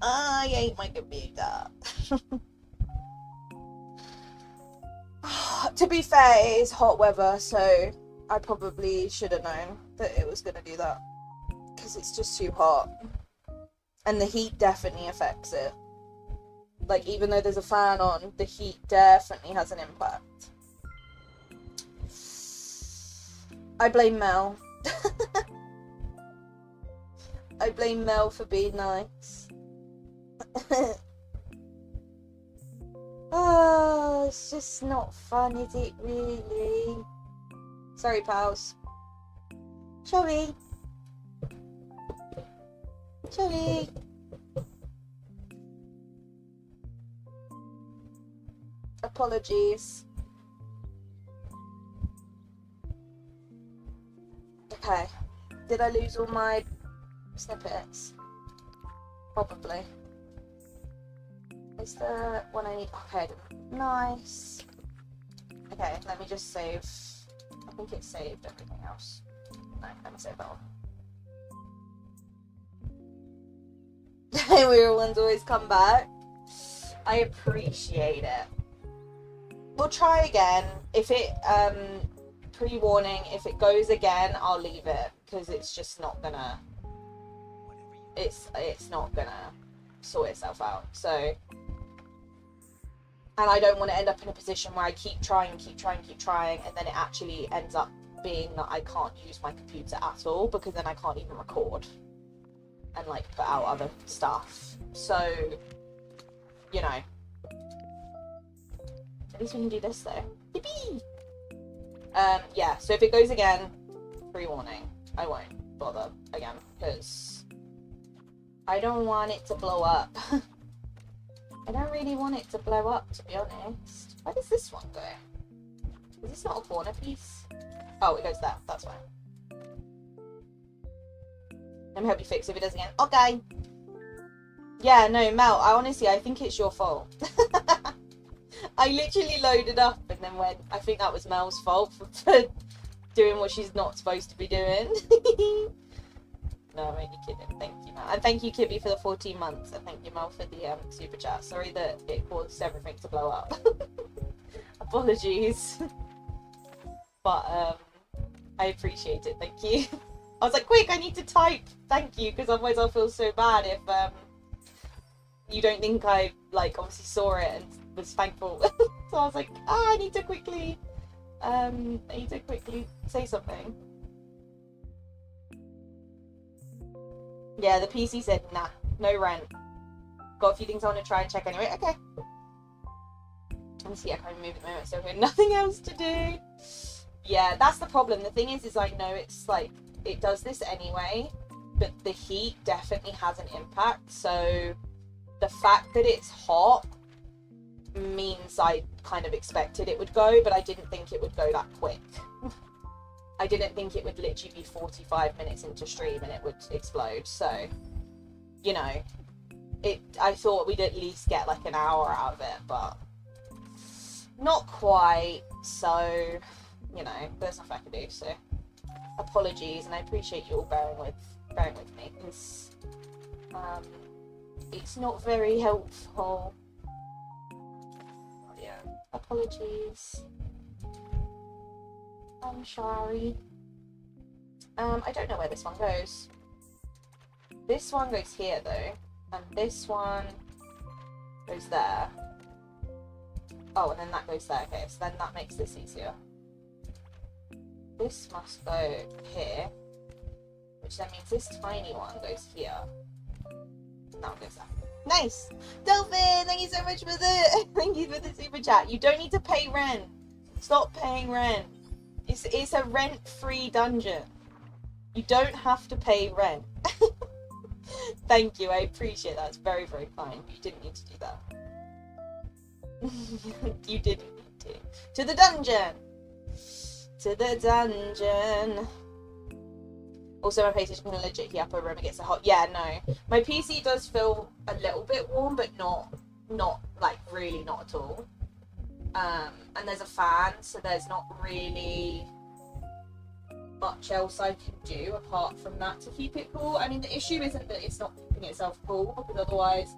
I hate my computer. To be fair, it is hot weather, so I probably should have known that it was going to do that. Because it's just too hot. And the heat definitely affects it. Like, even though there's a fan on, the heat definitely has an impact. I blame Mel. I blame Mel for being nice. Oh, it's just not fun, is it really? Sorry, pals. Sorry. Sorry. Apologies. Okay. Did I lose all my snippets? Probably. Is there one I need? Okay, nice. Okay, let me just save. I think it saved everything else. No, let me save that one. Weird ones always come back. I appreciate it. We'll try again. If it, pre-warning, if it goes again, I'll leave it. Because it's just not gonna... It's not gonna sort itself out. So... And I don't want to end up in a position where I keep trying, and then it actually ends up being that I can't use my computer at all, because then I can't even record and, like, put out other stuff. So, you know. At least we can do this, though. Yippee! Yeah, so if it goes again, pre-warning, I won't bother again, because I don't want it to blow up. I don't really want it to blow up, to be honest. Where does this one go? Is this not a corner piece? Oh, it goes there. That's fine. Let me help you fix it if it does again. Okay. Yeah, no, Mel, I think it's your fault. I literally loaded up and then went, I think that was Mel's fault for doing what she's not supposed to be doing. No, I'm only kidding. Thank you, Mel. And thank you, Kibby, for the 14 months. And thank you, Mel, for the super chat. Sorry that it caused everything to blow up. Apologies. But I appreciate it. Thank you. I was like, quick, I need to type. Thank you, because otherwise I'll feel so bad if you don't think I, like, obviously saw it and was thankful. So I was like, I need to quickly say something. Yeah, the PC said, nah, no rent. Got a few things I want to try and check anyway. Okay. Let me see, I can't move at the moment, so we have nothing else to do. Yeah, that's the problem. The thing is I know it's like, it does this anyway, but the heat definitely has an impact. So the fact that it's hot means I kind of expected it would go, but I didn't think it would go that quick. I didn't think it would literally be 45 minutes into stream and it would explode. So, you know, I thought we'd at least get like an hour out of it, but not quite. So, you know, there's nothing I can do. So, apologies, and I appreciate you all bearing with me, because it's not very helpful. Yeah, apologies. I'm sorry. I don't know where this one goes. This one goes here though, and this one goes there. Oh, and then that goes there. Okay, so then that makes this easier. This must go here, which then means this tiny one goes here. Now it goes there. Nice! Dolphin, thank you so much for thank you for the super chat. You don't need to pay rent. Stop paying rent. It's a rent-free dungeon. You don't have to pay rent. Thank you, I appreciate that. It's very, very kind. You didn't need to do that. You didn't need to. To the dungeon! To the dungeon. Also, my PlayStation can legit heat up over when it gets so hot. Yeah, no. My PC does feel a little bit warm, but not like really not at all. And there's a fan, so there's not really much else I can do apart from that to keep it cool. I mean, the issue isn't that it's not keeping keeping itself cool, because otherwise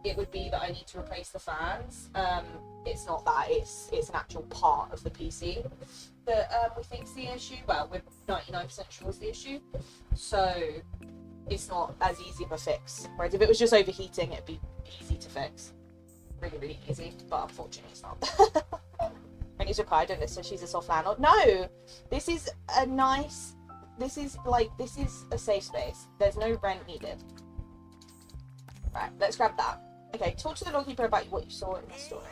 it would be that I need to replace the fans. It's not that, it's an actual part of the PC that we think's the issue. Well, we're 99% sure it's the issue, so it's not as easy of a fix. Whereas if it was just overheating, it'd be easy to fix. Really, really easy, but unfortunately it's not. I need to cry, I don't listen, she's a soft landlord. No! This is a nice, this is a safe space. There's no rent needed. Right, let's grab that. Okay, talk to the lawkeeper about what you saw in the story.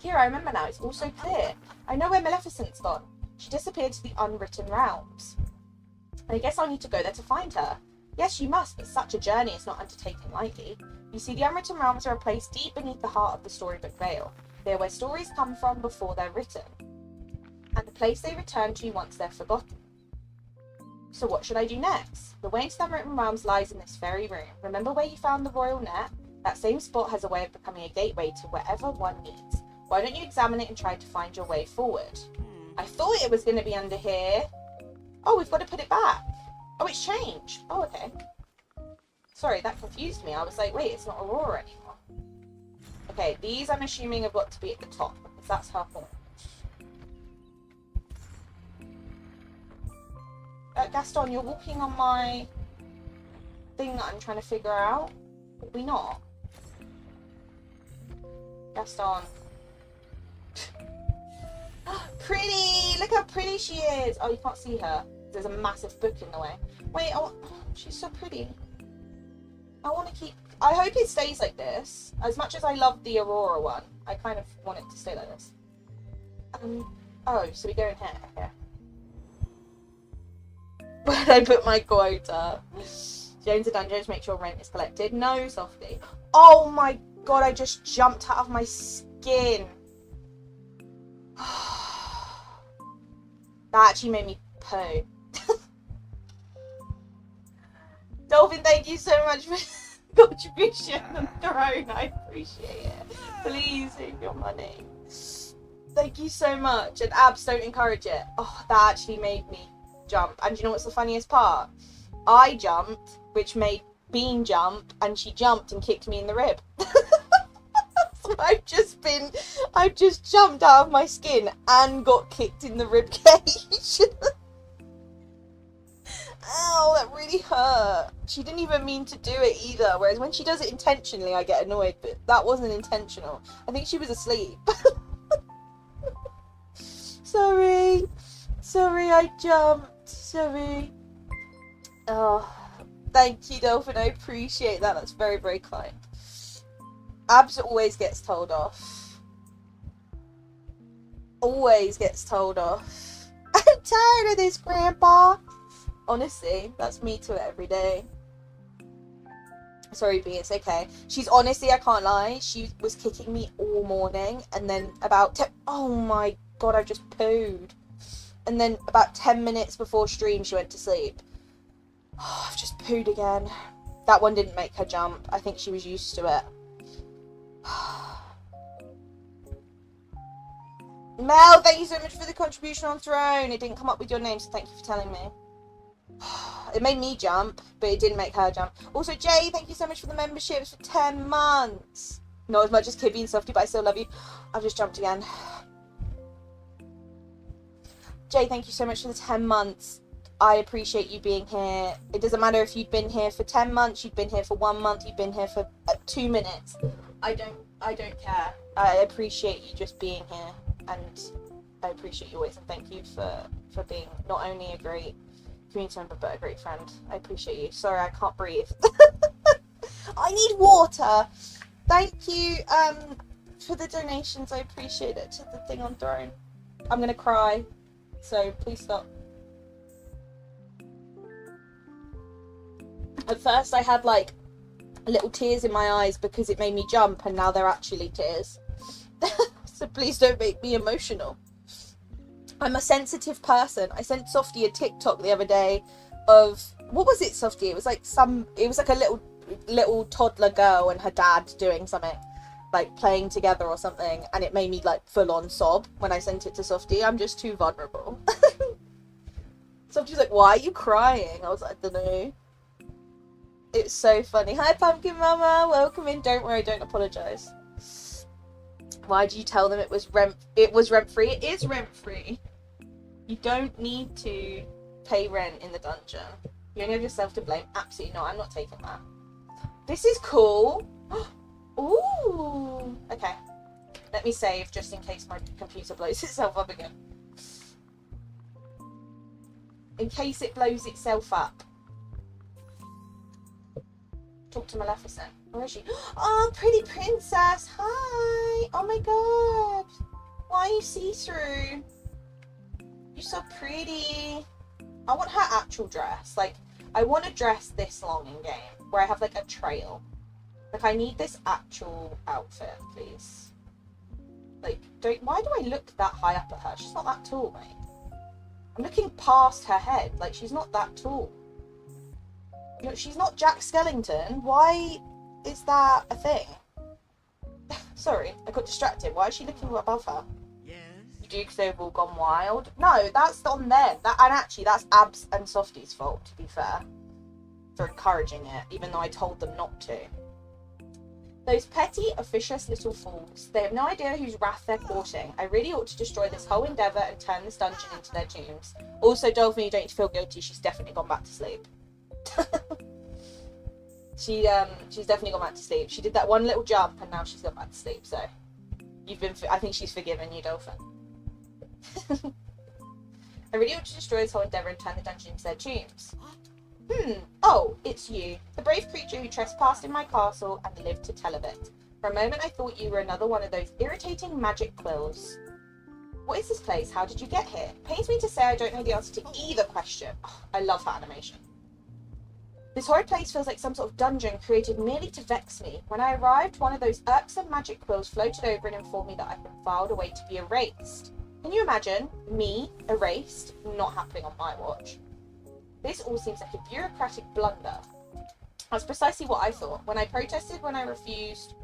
Here, I remember now, it's all so clear. I know where Maleficent's gone. She disappeared to the unwritten realms. I guess I'll need to go there to find her. Yes, you must, but such a journey is not undertaken lightly. You see, the unwritten realms are a place deep beneath the heart of the Storybook Vale. They're where stories come from before they're written, and the place they return to once they're forgotten. So what should I do next? The way into the unwritten realms lies in this very room. Remember where you found the royal net? That same spot has a way of becoming a gateway to wherever one needs. Why don't you examine it and try to find your way forward? I thought it was going to be under here. Oh, we've got to put it back. Oh, it's changed. Oh, okay. Sorry, that confused me. I was like, wait, it's not Aurora anymore. Okay, these I'm assuming have got to be at the top, because that's her horn. Gaston, you're walking on my thing that I'm trying to figure out. Are we not? Gaston. Pretty! Look how pretty she is! Oh, you can't see her. There's a massive book in the way. Wait, oh, she's so pretty. I want to keep... I hope it stays like this. As much as I love the Aurora one, I kind of want it to stay like this. Oh, so we go in here. Okay. Where did I put my quota? Jones and Dungeons, make sure rent is collected. No, Softy. Oh my god, I just jumped out of my skin. That actually made me poo. Dolphin, thank you so much for the contribution on Throne. I appreciate it. Please save your money. Thank you so much. And Abs, don't encourage it. Oh, that actually made me jump. And you know what's the funniest part? I jumped, which made Bean jump, and she jumped and kicked me in the rib. So I've just jumped out of my skin and got kicked in the rib cage. Ow, that really hurt. She didn't even mean to do it either, whereas when she does it intentionally I get annoyed, but that wasn't intentional. I think she was asleep. Sorry, I jumped. Sorry. Oh, thank you, Dolphin. I appreciate that. That's very, very kind. Abs always gets told off. Always gets told off. I'm tired of this, Grandpa. Honestly, that's me to it every day. Sorry, B, it's okay. She's honestly, I can't lie, she was kicking me all morning, and then about oh my god, I just pooed. And then about 10 minutes before stream, she went to sleep. Oh, I've just pooed again. That one didn't make her jump. I think she was used to it. Mel, thank you so much for the contribution on Throne. It didn't come up with your name, so thank you for telling me. It made me jump, but it didn't make her jump. Also, Jay, thank you so much for the memberships for 10 months. Not as much as Kibby and Softy, but I still love you. I've just jumped again. Jay, thank you so much for the 10 months. I appreciate you being here. It doesn't matter if you'd been here for 10 months, you'd been here for 1 month, you've been here for 2 minutes. I don't care. I appreciate you just being here, and I appreciate you always, and thank you for being not only a great community member, but a great friend. I appreciate you. Sorry, I can't breathe. I need water. Thank you for the donations. I appreciate it, to the thing on Throne. I'm gonna cry, so please stop. At first I had like little tears in my eyes because it made me jump, and now they're actually tears. So please don't make me emotional. I'm a sensitive person. I sent Softy a TikTok the other day of, what was it, Softy? It was like a little toddler girl and her dad doing something, like playing together or something, and it made me like full on sob when I sent it to Softy. I'm just too vulnerable. Softy's like, why are you crying? I was like, I don't know. It's so funny. Hi, Pumpkin Mama. Welcome in. Don't worry. Don't apologise. Why did you tell them it was rent free? It is rent free. You don't need to pay rent in the dungeon. You only have yourself to blame. Absolutely not. I'm not taking that. This is cool. Ooh. Okay. Let me save just in case my computer blows itself up again. In case it blows itself up. Talk to Maleficent. Where is she? Oh, pretty princess. Hi. Oh my god. Why are you see-through? You're so pretty. I want her actual dress. Like, I want a dress this long in game where I have like a trail. Like, I need this actual outfit, please. Like, why do I look that high up at her? She's not that tall, mate. I'm looking past her head. Like, she's not that tall. You know, she's not Jack Skellington. Why is that a thing? Sorry, I got distracted. Why is she looking above her? Yes. You do because they've all gone wild. No, that's on them. And actually, that's Abs and Softy's fault, to be fair. For encouraging it, even though I told them not to. Those petty, officious little fools. They have no idea whose wrath they're courting. I really ought to destroy this whole endeavour and turn this dungeon into their tombs. Also, Dolphin, you don't need to feel guilty. She's definitely gone back to sleep. She's definitely gone back to sleep. She did that one little jump and now she's gone back to sleep. So, I think she's forgiven you, Dolphin. I really ought to destroy this whole endeavour and turn the dungeon into their tombs. Oh, it's you. The brave creature who trespassed in my castle and lived to tell of it. For a moment I thought you were another one of those irritating magic quills. What is this place? How did you get here? It pains me to say I don't know the answer to either question. Oh, I love her animation. This horrid place feels like some sort of dungeon created merely to vex me. When I arrived, one of those irksome magic quills floated over and informed me that I'd been filed away to be erased. Can you imagine? Me, erased? Not happening on my watch. This all seems like a bureaucratic blunder. That's precisely what I thought. When I protested when I refused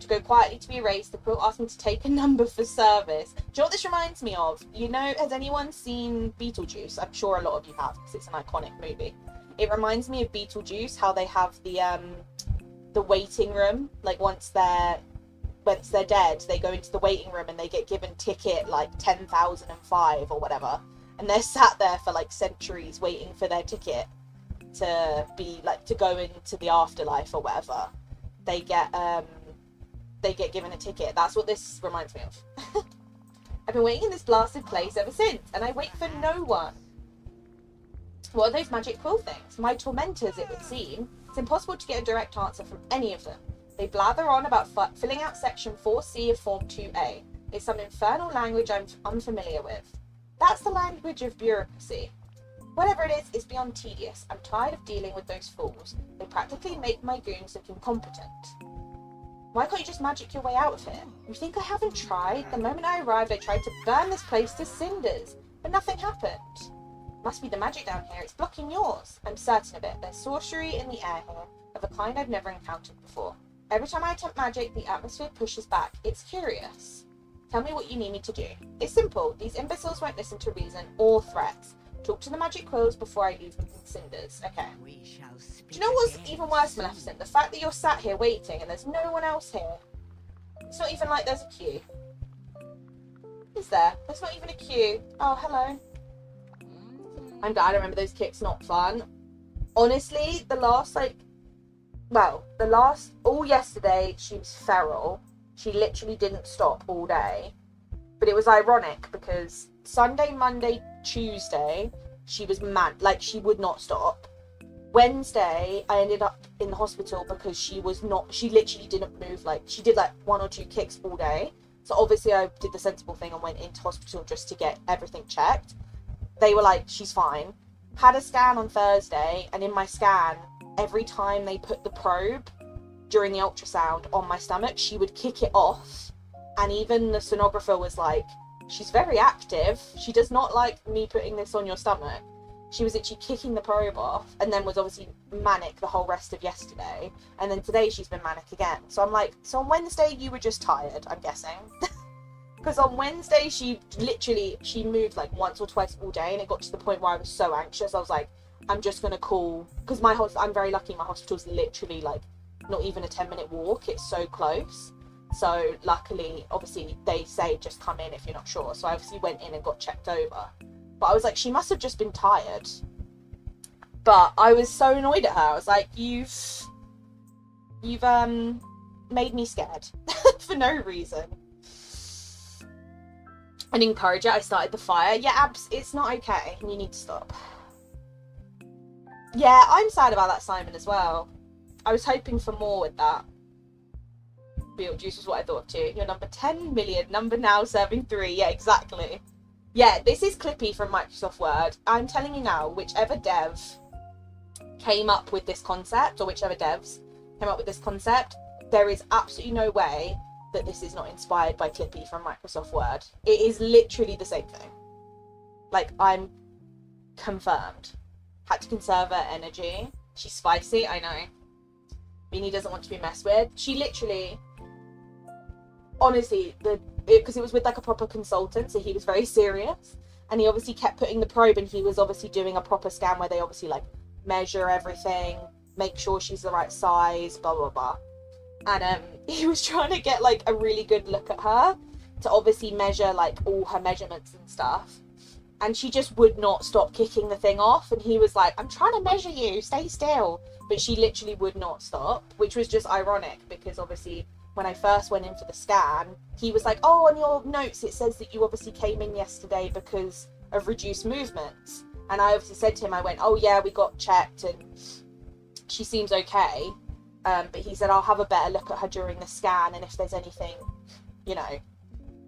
to go quietly to be erased, the quilt asked me to take a number for service. Do you know what this reminds me of? You know, has anyone seen Beetlejuice? I'm sure a lot of you have, because it's an iconic movie. It reminds me of Beetlejuice, how they have the waiting room. Like, once they're dead, they go into the waiting room and they get given ticket, like, 10,005 or whatever. And they're sat there for like centuries waiting for their ticket to be like to go into the afterlife or whatever. They get given a ticket. That's what this reminds me of. I've been waiting in this blasted place ever since, and I wait for no one. What are those magic quill things? My tormentors, it would seem. It's impossible to get a direct answer from any of them. They blather on about filling out section 4C of Form 2A. It's some infernal language I'm unfamiliar with. That's the language of bureaucracy. Whatever it is, it's beyond tedious. I'm tired of dealing with those fools. They practically make my goons look incompetent. Why can't you just magic your way out of here? You think I haven't tried? The moment I arrived, I tried to burn this place to cinders, but nothing happened. Must be the magic down here. It's blocking yours. I'm certain of it. There's sorcery in the air here, of a kind I've never encountered before. Every time I attempt magic, the atmosphere pushes back. It's curious. Tell me what you need me to do. It's simple. These imbeciles won't listen to reason or threats. Talk to the magic quills before I leave them in cinders. Okay. Do you know what's even worse, Maleficent? The fact that you're sat here waiting and there's no one else here. It's not even like there's a queue. Is there? There's not even a queue. Oh, hello. I'm glad I remember those kicks, not fun. Honestly, all yesterday, she was feral. She literally didn't stop all day. But it was ironic because Sunday, Monday, Tuesday, she was mad. Like, she would not stop. Wednesday, I ended up in the hospital because she literally didn't move. Like, she did like 1 or 2 kicks all day. So obviously I did the sensible thing and went into hospital just to get everything checked. They were like, she's fine. Had a scan on Thursday, and in my scan, every time they put the probe during the ultrasound on my stomach, she would kick it off. And even the sonographer was like, she's very active. She does not like me putting this on your stomach. She was actually kicking the probe off, and then was obviously manic the whole rest of yesterday. And then today she's been manic again. So I'm like, so on Wednesday you were just tired, I'm guessing. Because on Wednesday she moved like once or twice all day, and it got to the point where I was so anxious. I was like, I'm just going to call, because I'm very lucky, my hospital's literally like not even a 10-minute walk, it's so close. So luckily, obviously, they say just come in if you're not sure. So I obviously went in and got checked over. But I was like, she must have just been tired. But I was so annoyed at her. I was like, you've made me scared for no reason. And encourage it. I started the fire. Yeah, it's not okay. You need to stop. Yeah, I'm sad about that, Simon, as well. I was hoping for more with that. Beetlejuice is what I thought too. You're number 10 million, number now serving 3. Yeah, exactly. Yeah, this is Clippy from Microsoft Word. I'm telling you now, whichever dev came up with this concept, or whichever devs came up with this concept, there is absolutely no way that this is not inspired by Clippy from Microsoft Word. It is literally the same thing. Like, I'm confirmed. Had to conserve her energy. She's spicy, I know. Beanie doesn't want to be messed with. She literally, honestly, because it was with like a proper consultant, so he was very serious, and he obviously kept putting the probe, and he was obviously doing a proper scan where they obviously like measure everything, make sure she's the right size, blah blah blah. And he was trying to get like a really good look at her to obviously measure like all her measurements and stuff, and she just would not stop kicking the thing off, and he was like, I'm trying to measure you, stay still. But she literally would not stop, which was just ironic, because obviously when I first went in for the scan, he was like, oh, on your notes it says that you obviously came in yesterday because of reduced movements. And I obviously said to him, I went, oh yeah, we got checked and she seems okay. But he said, I'll have a better look at her during the scan, and if there's anything, you know,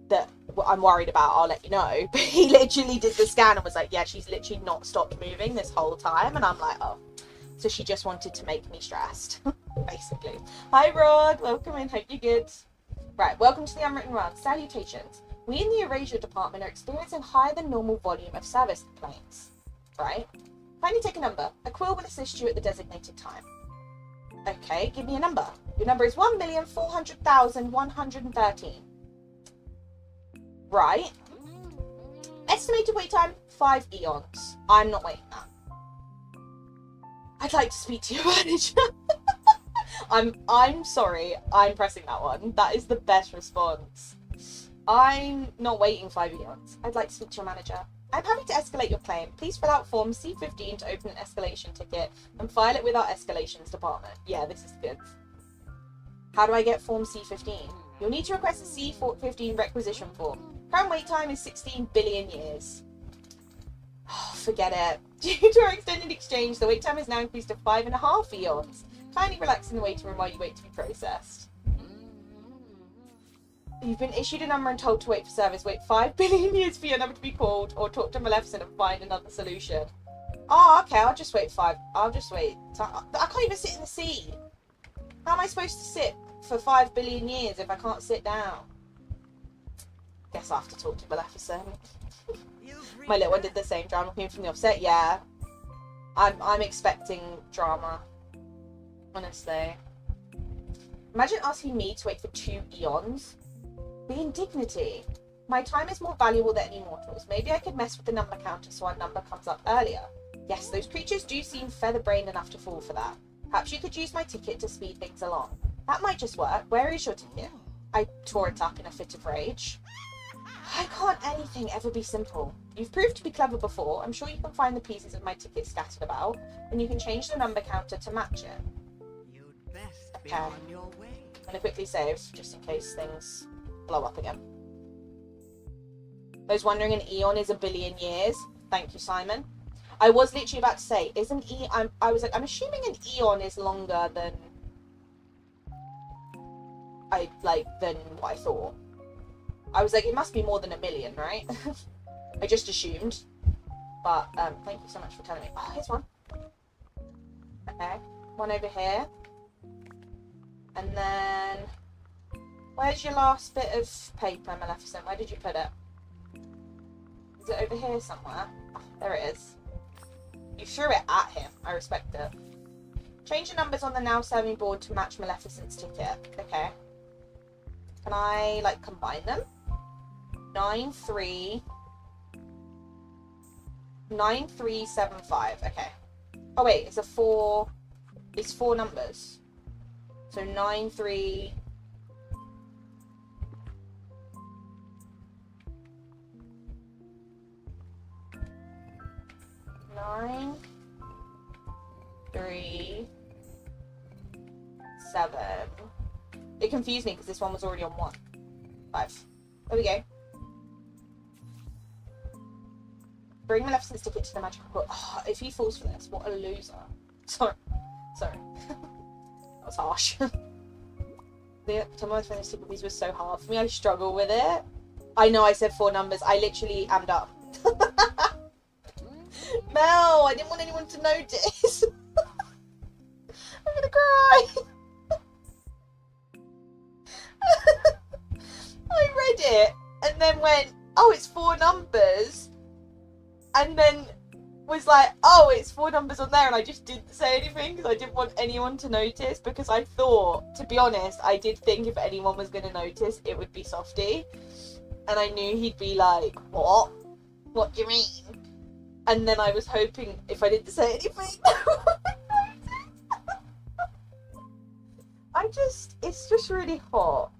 that I'm worried about, I'll let you know. But he literally did the scan and was like, yeah, she's literally not stopped moving this whole time. And I'm like, oh. So she just wanted to make me stressed, basically. Hi, Rod. Welcome in. Hope you're good. Right. Welcome to the Unwritten World. Salutations. We in the Erasure department are experiencing higher than normal volume of service complaints. Right? Kindly take a number. A quill will assist you at the designated time. Okay. Give me a number. Your number is 1,400,113. Right. Estimated wait time, 5 eons. I'm not waiting that. I'd like to speak to your manager. I'm sorry, I'm pressing that one. That is the best response. I'm not waiting 5 eons. I'd like to speak to your manager. I'm happy to escalate your claim. Please fill out form C15 to open an escalation ticket and file it with our escalations department. Yeah, this is good. How do I get form C15? You'll need to request a C15 requisition form. Current wait time is 16 billion years. Oh, forget it. Due to our extended exchange, the wait time is now increased to 5.5 eons. Kindly relax in the waiting room while you wait to be processed. You've been issued a number and told to wait for service. Wait 5 billion years for your number to be called, or talk to Maleficent and find another solution. Oh, okay, I'll just wait 5. I'll just wait. I can't even sit in the sea. How am I supposed to sit for 5 billion years if I can't sit down? Guess I'll have to talk to Maleficent. My little one did the same. Drama queen from the offset. Yeah, I'm expecting drama. Honestly, imagine asking me to wait for 2 eons. The indignity. My time is more valuable than any mortals. Maybe I could mess with the number counter so our number comes up earlier. Yes, those creatures do seem feather-brained enough to fall for that. Perhaps you could use my ticket to speed things along. That might just work. Where is your ticket? I tore it up in a fit of rage. Why can't anything ever be simple? You've proved to be clever before. I'm sure you can find the pieces of my ticket scattered about, and you can change the number counter to match it. You'd best be Okay. on your way. I'm going to quickly save, just in case things blow up again. Those wondering, an eon is a billion years. Thank you, Simon. I was literally about to say, isn't I was like, I'm assuming an eon is longer than than what I thought. I was like, it must be more than a million, right? I just assumed. But thank you so much for telling me. Oh, here's one. Okay, one over here. And then, where's your last bit of paper, Maleficent? Where did you put it? Is it over here somewhere? Oh, there it is. You threw it at him. I respect it. Change the numbers on the now serving board to match Maleficent's ticket. Okay. Can I, like, combine them? 9375. Okay. Oh wait, it's a 4. It's 4 numbers. So 9, 3. 9, 3, 7. It confused me because this one was already on 1. 5. There we go. Bring Maleficent's ticket to the magical book. Oh, if he falls for this, what a loser. Sorry. That was harsh. Some of my ticket was so hard for me. I struggle with it. I know I said 4 numbers. I literally am dumb. Mel, I didn't want anyone to notice. I'm gonna cry. I read it and then went, oh, it's 4 numbers. And then was like, oh, it's 4 numbers on there. And I just didn't say anything because I didn't want anyone to notice, because I thought, to be honest, I did think if anyone was going to notice, it would be Softy. And I knew he'd be like, what? What do you mean? And then I was hoping if I didn't say anything, it's just really hot.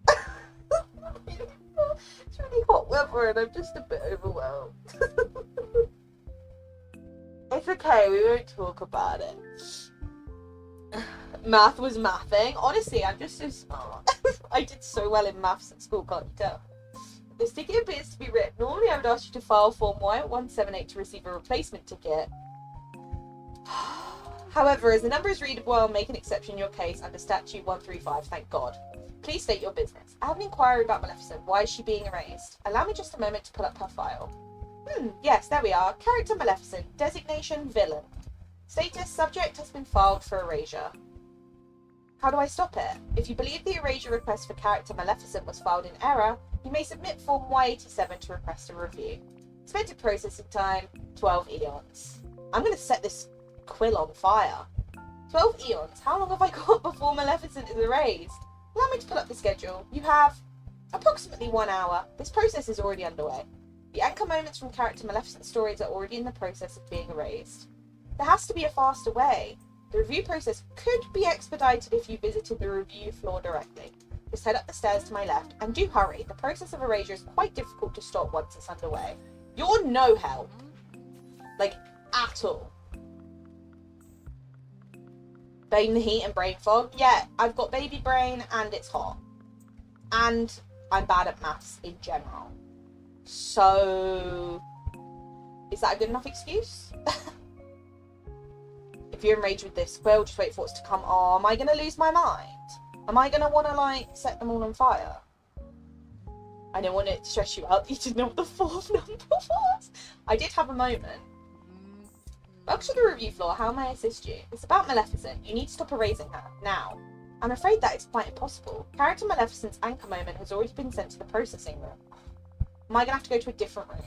It's really hot weather and I'm just a bit overwhelmed. It's okay, we won't talk about it. Math was mathing. Honestly, I'm just so smart. I did so well in maths at school, can't you tell? This ticket appears to be written. Normally I would ask you to file Form Y178 to receive a replacement ticket. However, as the number is readable, I'll make an exception in your case under Statute 135, thank God. Please state your business. I have an inquiry about Maleficent. Why is she being erased? Allow me just a moment to pull up her file. Yes, there we are. Character Maleficent. Designation villain. Status subject has been filed for erasure. How do I stop it? If you believe the erasure request for character Maleficent was filed in error, you may submit Form Y87 to request a review. Expected processing time, 12 eons. I'm going to set this quill on fire. 12 eons? How long have I got before Maleficent is erased? Allow me to pull up the schedule. You have approximately 1 hour. This process is already underway. The anchor moments from character Maleficent stories are already in the process of being erased. There has to be a faster way. The review process could be expedited if you visited the review floor directly. Just head up the stairs to my left, and do hurry. The process of erasure is quite difficult to stop once it's underway. You're no help. Like, at all. Blame the heat and brain fog? Yeah, I've got baby brain and it's hot. And I'm bad at maths in general. So, is that a good enough excuse? If you're enraged with this quill, just wait for it to come. Oh, am I going to lose my mind? Am I going to want to, like, set them all on fire? I don't want it to stress you out. You didn't know what the 4th number was. I did have a moment. Welcome to the review floor. How may I assist you? It's about Maleficent. You need to stop erasing her. Now. I'm afraid that is quite impossible. Character Maleficent's anchor moment has already been sent to the processing room. Am I going to have to go to a different room?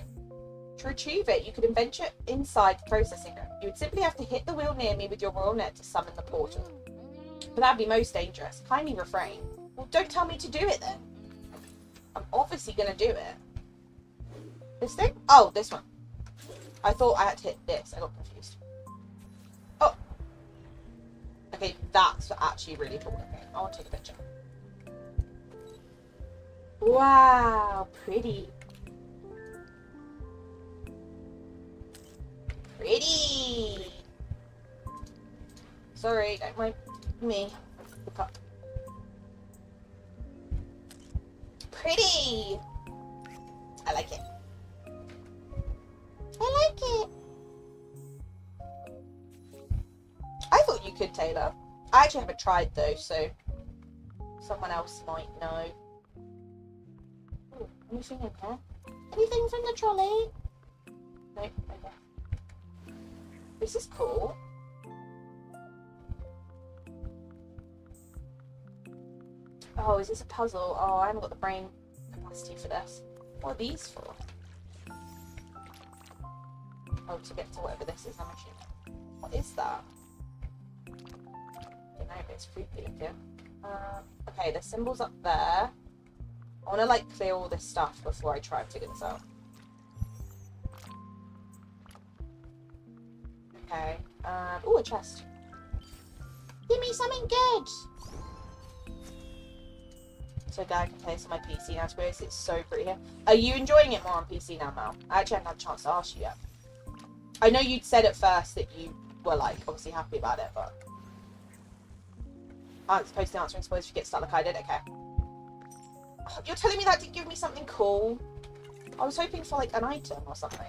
To retrieve it, you could adventure inside the processing room. You would simply have to hit the wheel near me with your royal net to summon the portal. But that would be most dangerous. Kindly refrain. Well, don't tell me to do it then. I'm obviously going to do it. This thing? Oh, this one. I thought I had to hit this. I got confused. Oh. Okay, that's actually really cool looking. I want to take a picture. Wow, pretty. Pretty. Sorry, don't mind me. Look up. Pretty. I like it. I like it. I thought you could, Taylor. I actually haven't tried though, so someone else might know. Ooh, anything in here? Anything from the trolley? No, okay. This is cool. Oh, is this a puzzle? Oh, I haven't got the brain capacity for this. What are these for? Oh, to get to whatever this is, I'm assuming. What is that? I don't know, but it's creepy looking. Okay, the symbol's up there. I want to, like, clear all this stuff before I try and figure this out. Okay. Oh, a chest. Give me something good! So I can play this on my PC now, to be honest, it's so pretty here. Are you enjoying it more on PC now, Mel? I actually haven't had a chance to ask you yet. I know you'd said at first that you were, like, obviously happy about it, but... I'm supposed to answering spoilers if you get stuck like I did? Okay. Oh, you're telling me that didn't give me something cool? I was hoping for, like, an item or something.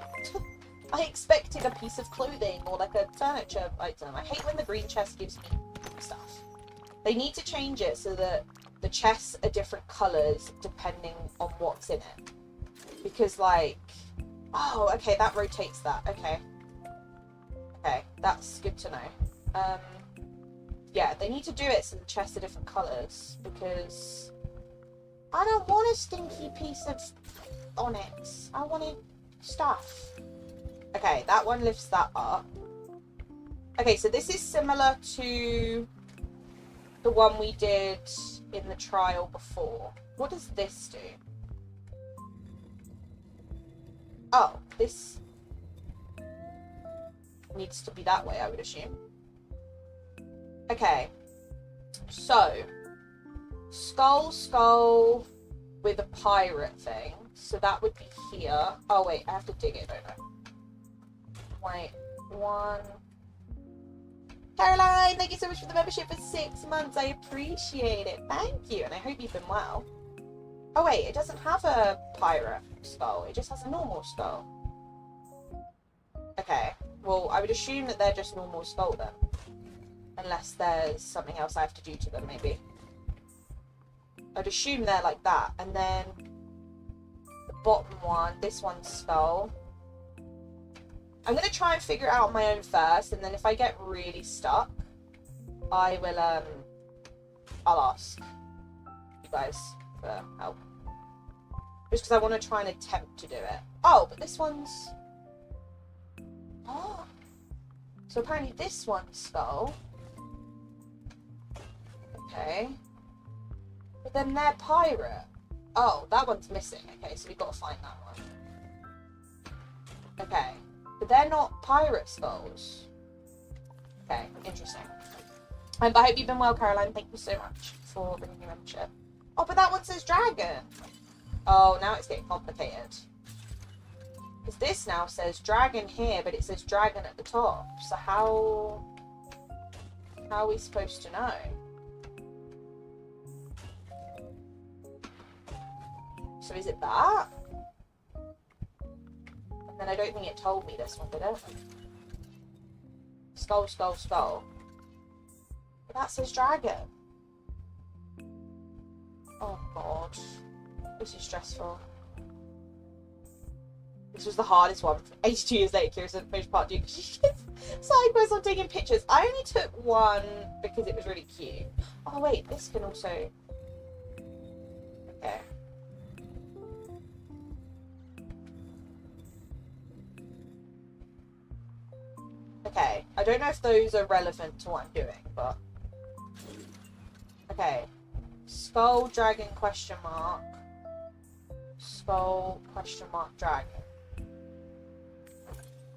I expected a piece of clothing or, like, a furniture item. I hate when the green chest gives me stuff. They need to change it so that the chests are different colours depending on what's in it. Because, like... Oh, okay, that rotates that. Okay. Okay, that's good to know. Yeah, they need to do it so the chests are different colours. Because... I don't want a stinky piece of onyx. I wanted stuff. Okay, that one lifts that up. Okay, so this is similar to the one we did in the trial before. What does this do? Oh, this needs to be that way, I would assume. Okay, so skull with a pirate thing. So that would be here. Oh wait, I have to dig it, don't I? Wait, one. Caroline, thank you so much for the membership for 6 months. I appreciate it. Thank you, and I hope you've been well. Oh wait, it doesn't have a pirate skull. It just has a normal skull. Okay, well, I would assume that they're just normal skull then. Unless there's something else I have to do to them, maybe. I'd assume they're like that. And then the bottom one, this one's skull. I'm going to try and figure it out on my own first, and then if I get really stuck, I will, I'll ask you guys for help. Just because I want to try and attempt to do it. Oh, but this one's... Oh. So apparently this one's skull. Okay. But then they're pirate. Oh, that one's missing. Okay, so we've got to find that one. Okay. But they're not pirate skulls. Okay, interesting. But I hope you've been well, Caroline. Thank you so much for bringing your membership. Oh, but that one says dragon. Oh, now it's getting complicated. Because this now says dragon here, but it says dragon at the top. So how are we supposed to know? So is it that? And then I don't think it told me this one, did it? Skull, skull, skull. But that says dragon. Oh god. This is stressful. This was the hardest one. 82 years later, Kira's finished part 2 because she gets side quests on taking pictures. I only took one because it was really cute. Oh wait, this can also... Okay. Okay, I don't know if those are relevant to what I'm doing, but... Okay. Skull, dragon, question mark. Skull, question mark, dragon.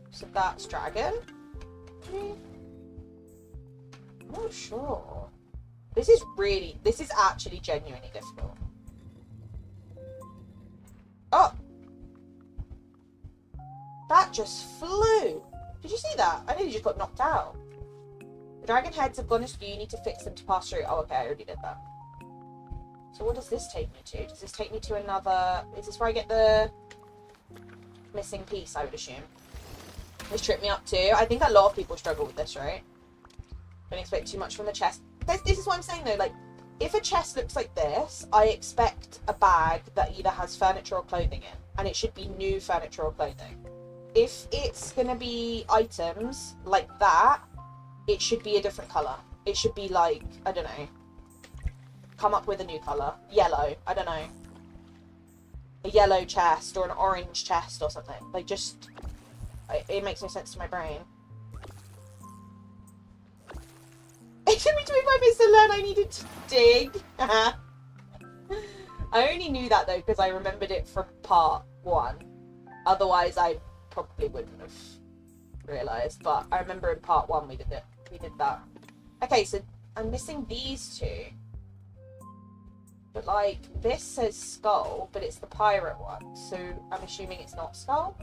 So that's dragon? I'm not sure. This is actually genuinely difficult. Oh! That just flew! Did you see that? I nearly just got knocked out. The dragon heads have gone askew. You need to fix them to pass through. Oh, okay, I already did that. So what does this take me to? Does this take me to another... Is this where I get the missing piece, I would assume? This tripped me up too. I think a lot of people struggle with this, right? Don't expect too much from the chest. This is what I'm saying though, like, if a chest looks like this, I expect a bag that either has furniture or clothing in. And it should be new furniture or clothing. If it's gonna be items like that, it should be a different colour. It should be like, I don't know. Come up with a new colour. Yellow. I don't know. A yellow chest or an orange chest or something. Like, just... It makes no sense to my brain. It took me 25 minutes to learn I needed to dig. I only knew that though because I remembered it from part 1. Otherwise I probably wouldn't have realise, but I remember in part 1 we did it. We did that. Okay, so I'm missing these 2. But, like, this says Skull, but it's the pirate one, so I'm assuming it's not Skull?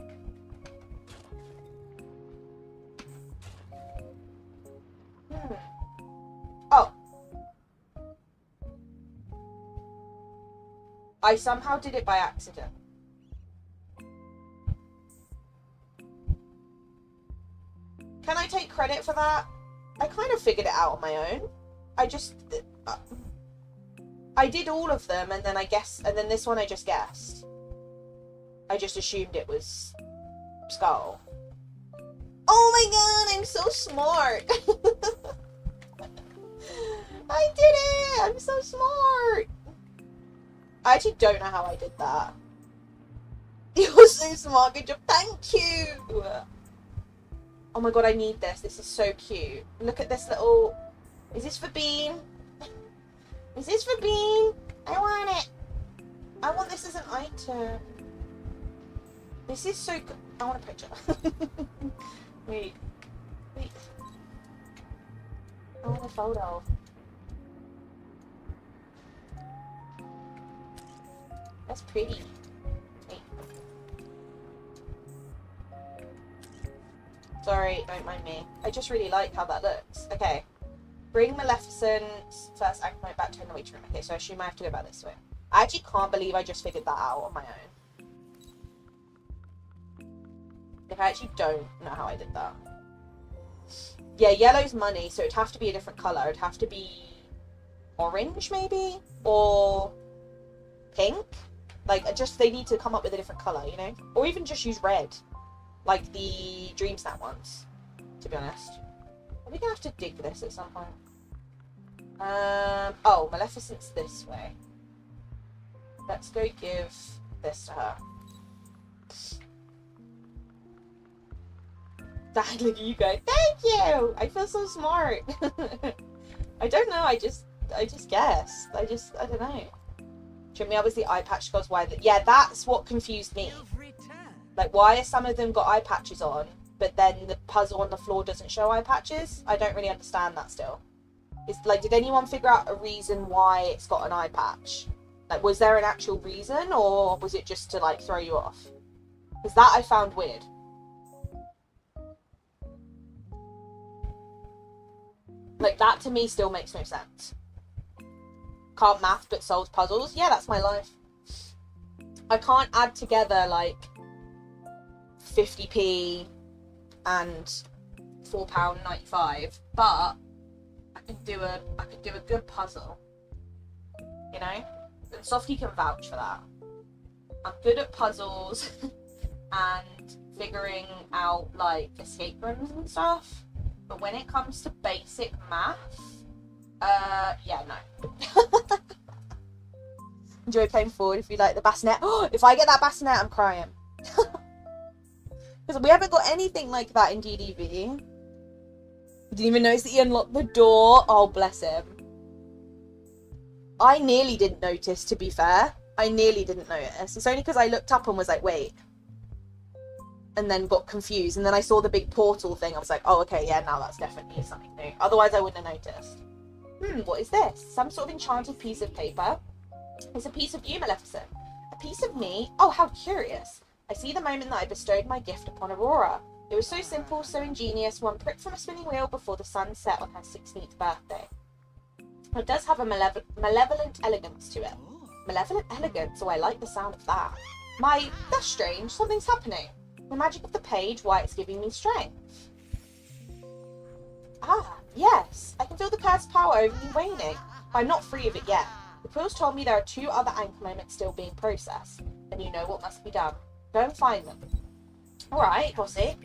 Oh. I somehow did it by accident. Can I take credit for that? I kind of figured it out on my own. I did all of them, and then and then this one I just guessed. I just assumed it was Skull. Oh my god, I'm so smart! I did it! I'm so smart! I actually don't know how I did that. You're so smart, good job, thank you! Oh my god, I need this. This is so cute. Look at this little... Is this for Bean? Is this for Bean? I want it. I want this as an item. This is so good. I want a picture. Wait. Wait. I want a photo. That's pretty. Wait. Sorry, don't mind me. I just really like how that looks. Okay. Bring Maleficent's first anklet back to her in the waiting room. Okay, so I assume I have to go back this way. I actually can't believe I just figured that out on my own. Like, I actually don't know how I did that. Yeah, yellow's money, so it'd have to be a different colour. It'd have to be orange, maybe? Or pink? Like, just, they need to come up with a different colour, you know? Or even just use red. Like the Dream Snap ones, to be honest. Are we gonna have to dig this at some point? Oh, Maleficent's this way. Let's go give this to her. Dad, look at you go. Thank you! I feel so smart. I don't know, I just guessed. I don't know. Trim obviously eye patch goes why yeah, that's what confused me. Like, why are some of them got eye patches on, but then the puzzle on the floor doesn't show eye patches? I don't really understand that still. It's like, did anyone figure out a reason why it's got an eye patch? Like, was there an actual reason, or was it just to, like, throw you off? Because that I found weird. Like, that to me still makes no sense. Can't math but solves puzzles? Yeah, that's my life. I can't add together, like, 50p and £4.95, but I could do a good puzzle, you know. And Softy can vouch for that. I'm good at puzzles and figuring out like escape rooms and stuff, but when it comes to basic math, yeah, no. Enjoy playing forward if you like the bassinet. Oh, if I get that bassinet, I'm crying. Because we haven't got anything like that in DDV. You didn't even notice that he unlocked the door. Oh, bless him. I nearly didn't notice, to be fair. I nearly didn't notice. It's only because I looked up and was like, wait. And then got confused. And then I saw the big portal thing. I was like, oh, okay, yeah, now that's definitely something new. Otherwise, I wouldn't have noticed. What is this? Some sort of enchanted piece of paper. It's a piece of you, Maleficent. A piece of me? Oh, how curious. I see the moment that I bestowed my gift upon Aurora. It was so simple, so ingenious, one prick from a spinning wheel before the sun set on her 16th birthday. It does have a malevolent elegance to it. Malevolent elegance? Oh, I like the sound of that. That's strange. Something's happening. The magic of the page, why it's giving me strength. Ah, yes. I can feel the cursed power over me waning. But I'm not free of it yet. The quills told me there are 2 other anchor moments still being processed. And you know what must be done. Go and find them. Alright, bossy.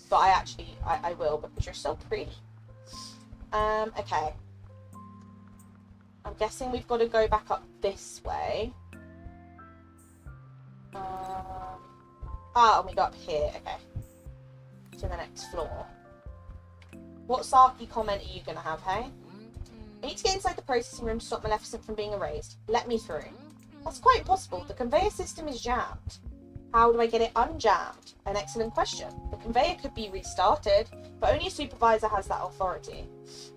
But I will, because you're so pretty. Okay. I'm guessing we've got to go back up this way. And we go up here, okay. To the next floor. What Saki comment are you going to have, hey? I need to get inside the processing room to stop Maleficent from being erased. Let me through. That's quite impossible. The conveyor system is jammed. How do I get it unjammed? An excellent question. The conveyor could be restarted, but only a supervisor has that authority.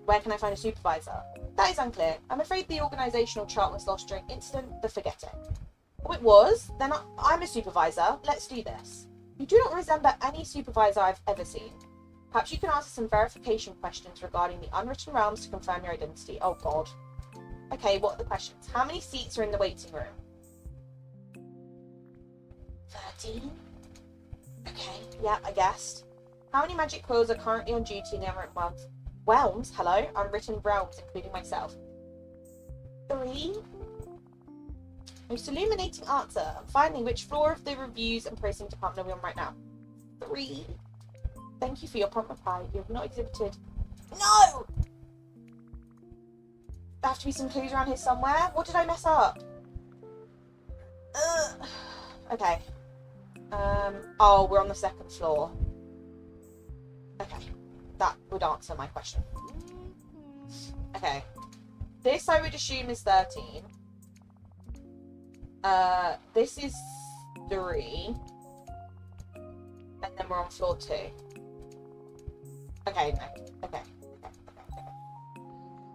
Where can I find a supervisor? That is unclear. I'm afraid the organisational chart was lost during incident the forgetting. Oh, it was? Then I'm a supervisor. Let's do this. You do not resemble any supervisor I've ever seen. Perhaps you can answer some verification questions regarding the unwritten realms to confirm your identity. Oh, God. Okay, what are the questions? How many seats are in the waiting room? 13? Okay, yeah, I guessed. How many magic quills are currently on duty in the unwritten realms? Realms? Hello? Unwritten realms, including myself. 3? Most illuminating answer. And finally, which floor of the reviews and processing department are we on right now? 3. Thank you for your prompt reply. You have not exhibited... No! There have to be some clues around here somewhere. What did I mess up? Okay. Oh, we're on the 2nd floor. Okay. That would answer my question. Okay. This, I would assume, is 13. This is 3. And then we're on floor 2. Okay, no. Okay.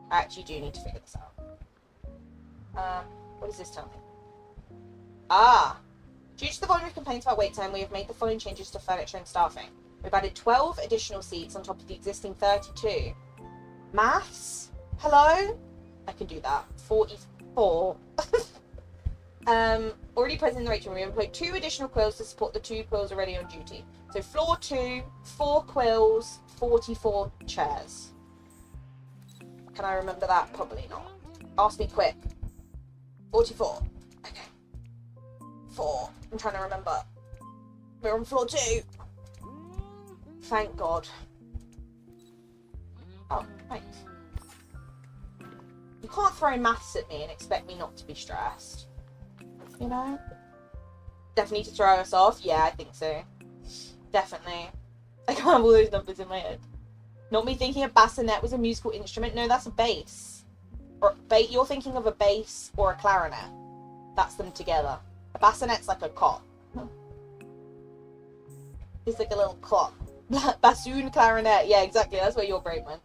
I actually do need to figure this out. What does this tell me? Ah! Due to the volume of complaints about wait time, we have made the following changes to furniture and staffing. We've added 12 additional seats on top of the existing 32. Maths? Hello? I can do that. 44. Already present in the waiting room. We employed 2 additional quills to support the 2 quills already on duty. So floor 2, 4 quills, 44 chairs. Can I remember that? Probably not. Ask me quick. 44. Okay. 4. I'm trying to remember. We're on floor 2. Thank God. Oh, thanks. You can't throw maths at me and expect me not to be stressed. You know? Definitely to throw us off? Yeah, I think so. Definitely. I can't have all those numbers in my head. Not me thinking a bassinet was a musical instrument. No, that's a bass. Or you're thinking of a bass or a clarinet. That's them together. A bassinet's like a cot. It's like a little cot. Bassoon, clarinet. Yeah, exactly. That's where your brain went.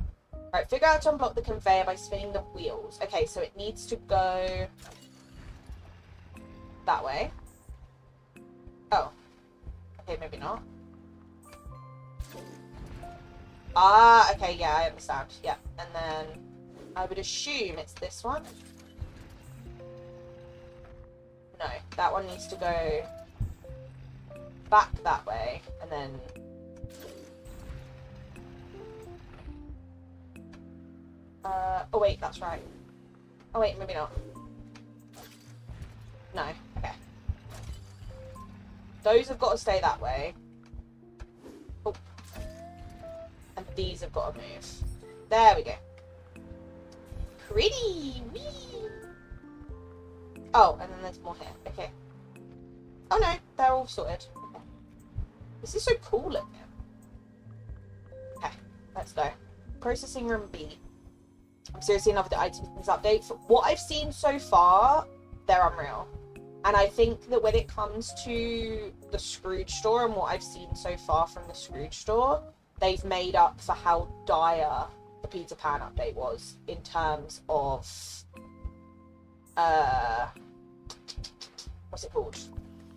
Right, figure out how to unblock the conveyor by spinning the wheels. Okay, so it needs to go that way. Oh. Okay, maybe not. Ah, okay, yeah, I understand. Yeah, and then I would assume it's this one. No, that one needs to go back that way, and then... oh wait, that's right. Oh wait, maybe not. No, okay. Those have got to stay that way. Oh. And these have got to move. There we go. Pretty! Whee! Oh, and then there's more here. Okay. Oh no, they're all sorted. Okay. This is so cool looking. Okay, let's go. Processing room B. I'm seriously in love with the items update. For what I've seen so far, they're unreal. And I think that when it comes to the Scrooge store and what I've seen so far from the Scrooge store, they've made up for how dire the Peter Pan update was in terms of what's it called?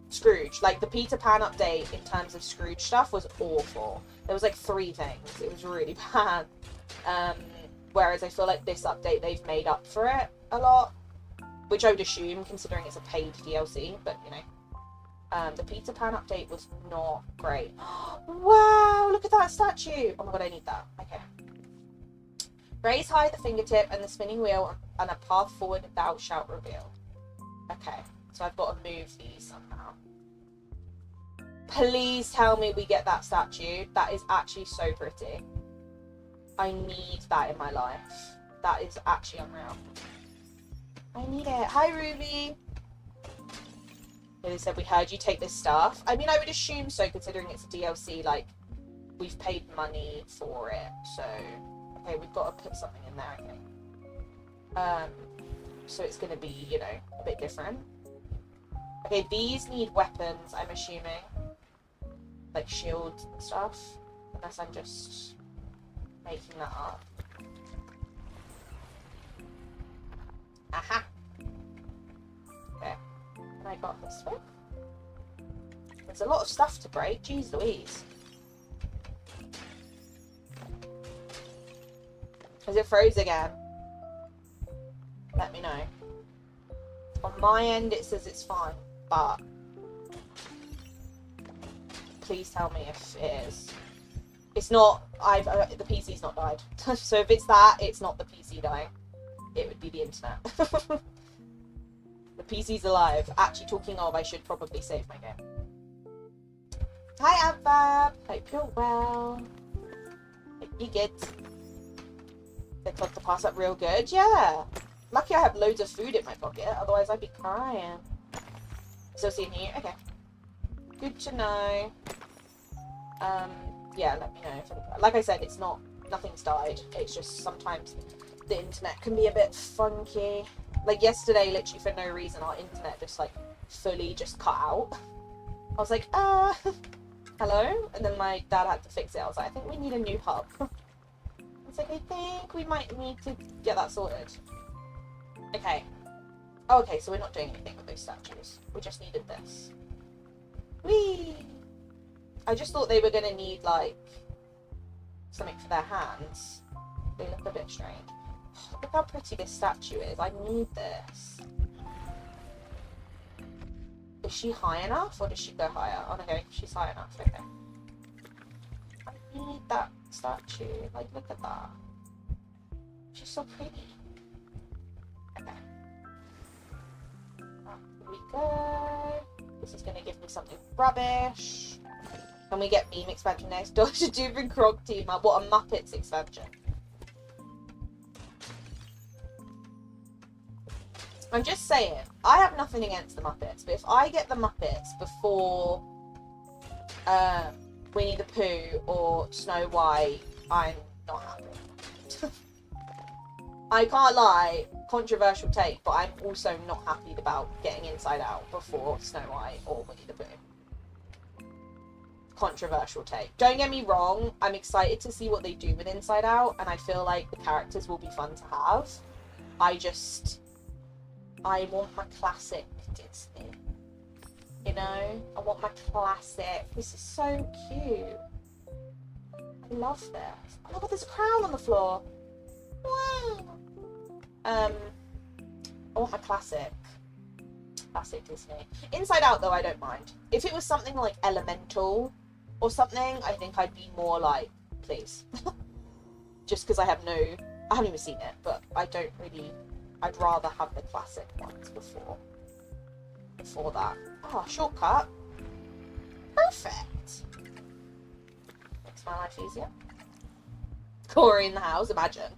Scrooge. Like, the Peter Pan update in terms of Scrooge stuff was awful. There was like 3 things. It was really bad. Whereas I feel like this update, they've made up for it a lot. Which I would assume, considering it's a paid DLC. But, you know. The Peter Pan update was not great. Wow! Look at that statue! Oh my god, I need that. Okay. Raise high the fingertip and the spinning wheel, and a path forward thou shalt reveal. Okay. So I've got to move these somehow. Please tell me we get that statue. That is actually so pretty. I need that in my life. That is actually unreal. I need it. Hi, Ruby. They said, we heard you take this stuff. I mean, I would assume so, considering it's a DLC. Like, we've paid money for it. So, okay, we've got to put something in there, I think. So it's going to be, you know, a bit different. Okay, these need weapons, I'm assuming. Like shields and stuff. Unless I'm just making that up. Aha! Okay. And I got this one. There's a lot of stuff to break. Jeez Louise. Is it froze again? Let me know. On my end it says it's fine, but please tell me if it is. It's not, the PC's not died. So if it's that, it's not the PC dying. It would be the internet. The PC's alive. Actually, talking of, I should probably save my game. Hi, Abba. Hope you're well. Hope you good. They took the pass up real good. Yeah. Lucky I have loads of food in my pocket. Otherwise, I'd be crying. Still seeing you? Okay. Good to know. Yeah, let me know. Like I said, it's not, nothing's died. It's just sometimes the internet can be a bit funky. Like yesterday, literally for no reason, our internet just like fully just cut out. I was like, hello? And then my dad had to fix it. I was like, I think we need a new hub. I was like, I think we might need to get that sorted. Okay. Oh, okay, so we're not doing anything with those statues. We just needed this. Whee! I just thought they were going to need, like, something for their hands. They look a bit strange. Oh, look how pretty this statue is. I need this. Is she high enough, or does she go higher? Oh, no, she's high enough. Okay. I need that statue. Like, look at that. She's so pretty. Okay. Here we go. This is going to give me something rubbish. Can we get meme expansion next? Dr. Dupe and Krog team up. What a Muppets expansion. I'm just saying, I have nothing against the Muppets, but if I get the Muppets before Winnie the Pooh or Snow White, I'm not happy. I can't lie, controversial take, but I'm also not happy about getting Inside Out before Snow White or Winnie the Pooh. Controversial take. Don't get me wrong, I'm excited to see what they do with Inside Out, and I feel like the characters will be fun to have. I want my classic Disney. You know? I want my classic. This is so cute. I love this. Oh my god, there's a crown on the floor. Wow. I want my classic. Classic Disney. Inside Out, though, I don't mind. If it was something like Elemental or something, I think I'd be more like, please. Just because I haven't even seen it, but I don't really, I'd rather have the classic ones before that. Oh, shortcut. Perfect. Makes my life easier. Corey in the house, imagine.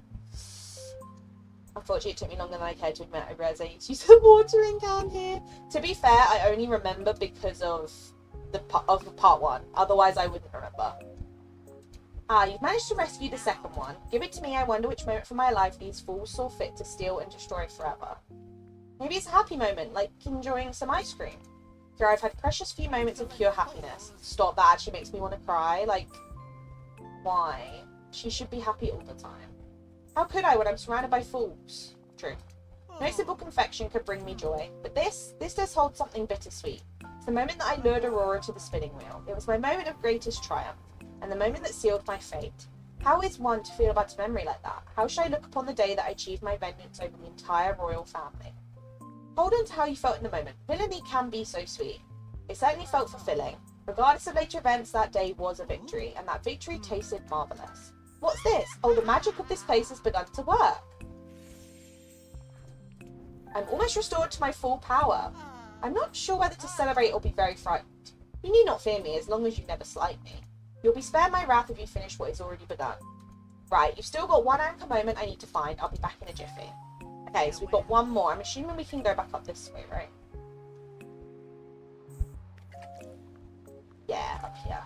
Unfortunately, it took me longer than I cared to admit. I realised I need to use a watering can here. To be fair, I only remember because of part one. Otherwise, I wouldn't remember. Ah, you've managed to rescue the second one. Give it to me. I wonder which moment from my life these fools saw fit to steal and destroy forever. Maybe it's a happy moment, like enjoying some ice cream. Here, I've had precious few moments of pure happiness. Stop, that actually makes me want to cry. Like, why? She should be happy all the time. How could I when I'm surrounded by fools? True. No simple confection could bring me joy, but this does hold something bittersweet. It's the moment that I lured Aurora to the spinning wheel. It was my moment of greatest triumph, and the moment that sealed my fate. How is one to feel about a memory like that? How should I look upon the day that I achieved my vengeance over the entire royal family? Hold on to how you felt in the moment. Villainy can be so sweet. It certainly felt fulfilling. Regardless of later events, that day was a victory, and that victory tasted marvellous. What's this? Oh, the magic of this place has begun to work. I'm almost restored to my full power. I'm not sure whether to celebrate or be very frightened. You need not fear me as long as you never slight me. You'll be spared my wrath if you finish what is already begun. Right, you've still got one anchor moment I need to find. I'll be back in a jiffy. Okay, so we've got one more. I'm assuming we can go back up this way, right? Yeah, up here.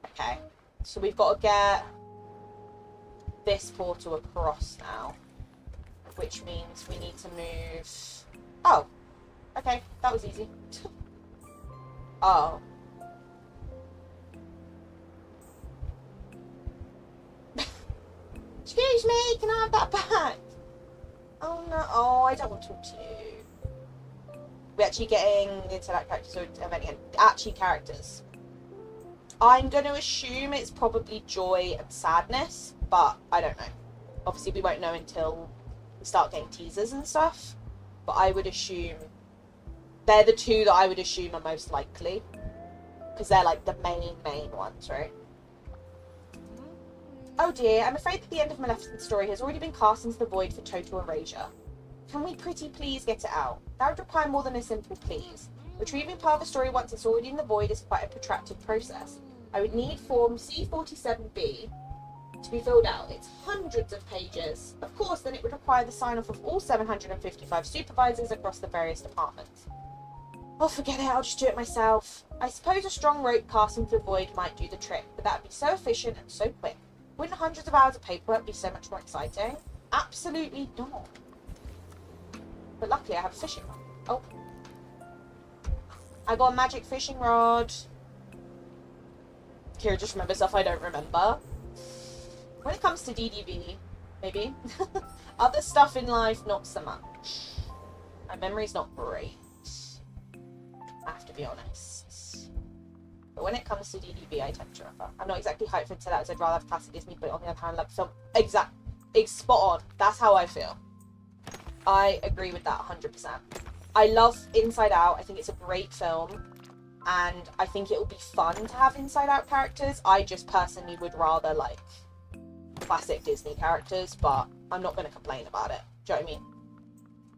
Okay, so we've got to get this portal across now, which means we need to move... Oh, Okay, that was easy. Oh. Excuse me, can I have that back? Oh no, oh, I don't want to talk to you. We're actually getting into that character, so actually characters. I'm going to assume it's probably joy and sadness, but I don't know. Obviously, we won't know until we start getting teasers and stuff, but I would assume they're the two that I would assume are most likely, because they're like the main ones, right? Oh dear, I'm afraid that the end of Maleficent's story has already been cast into the void for total erasure. Can we pretty please get it out? That would require more than a simple please. Retrieving part of a story once it's already in the void is quite a protracted process. I would need form C47B to be filled out. It's hundreds of pages. Of course, then it would require the sign-off of all 755 supervisors across the various departments. Oh, forget it, I'll just do it myself. I suppose a strong rope cast into the void might do the trick, but that would be so efficient and so quick. Wouldn't hundreds of hours of paperwork be so much more exciting? Absolutely not. But luckily I have a fishing rod. Oh. I got a magic fishing rod. Kira just remembers stuff I don't remember. When it comes to DDB, maybe. Other stuff in life, not so much. My memory's not great. I have to be honest. But when it comes to DDB, I tend to remember. I'm not exactly hyped for that, as I'd rather have classic Disney, but on the other hand, love film. It's spot on. That's how I feel. I agree with that 100%. I love Inside Out. I think it's a great film. And I think it will be fun to have Inside Out characters. I just personally would rather, like, classic Disney characters, but I'm not going to complain about it. Do you know what I mean?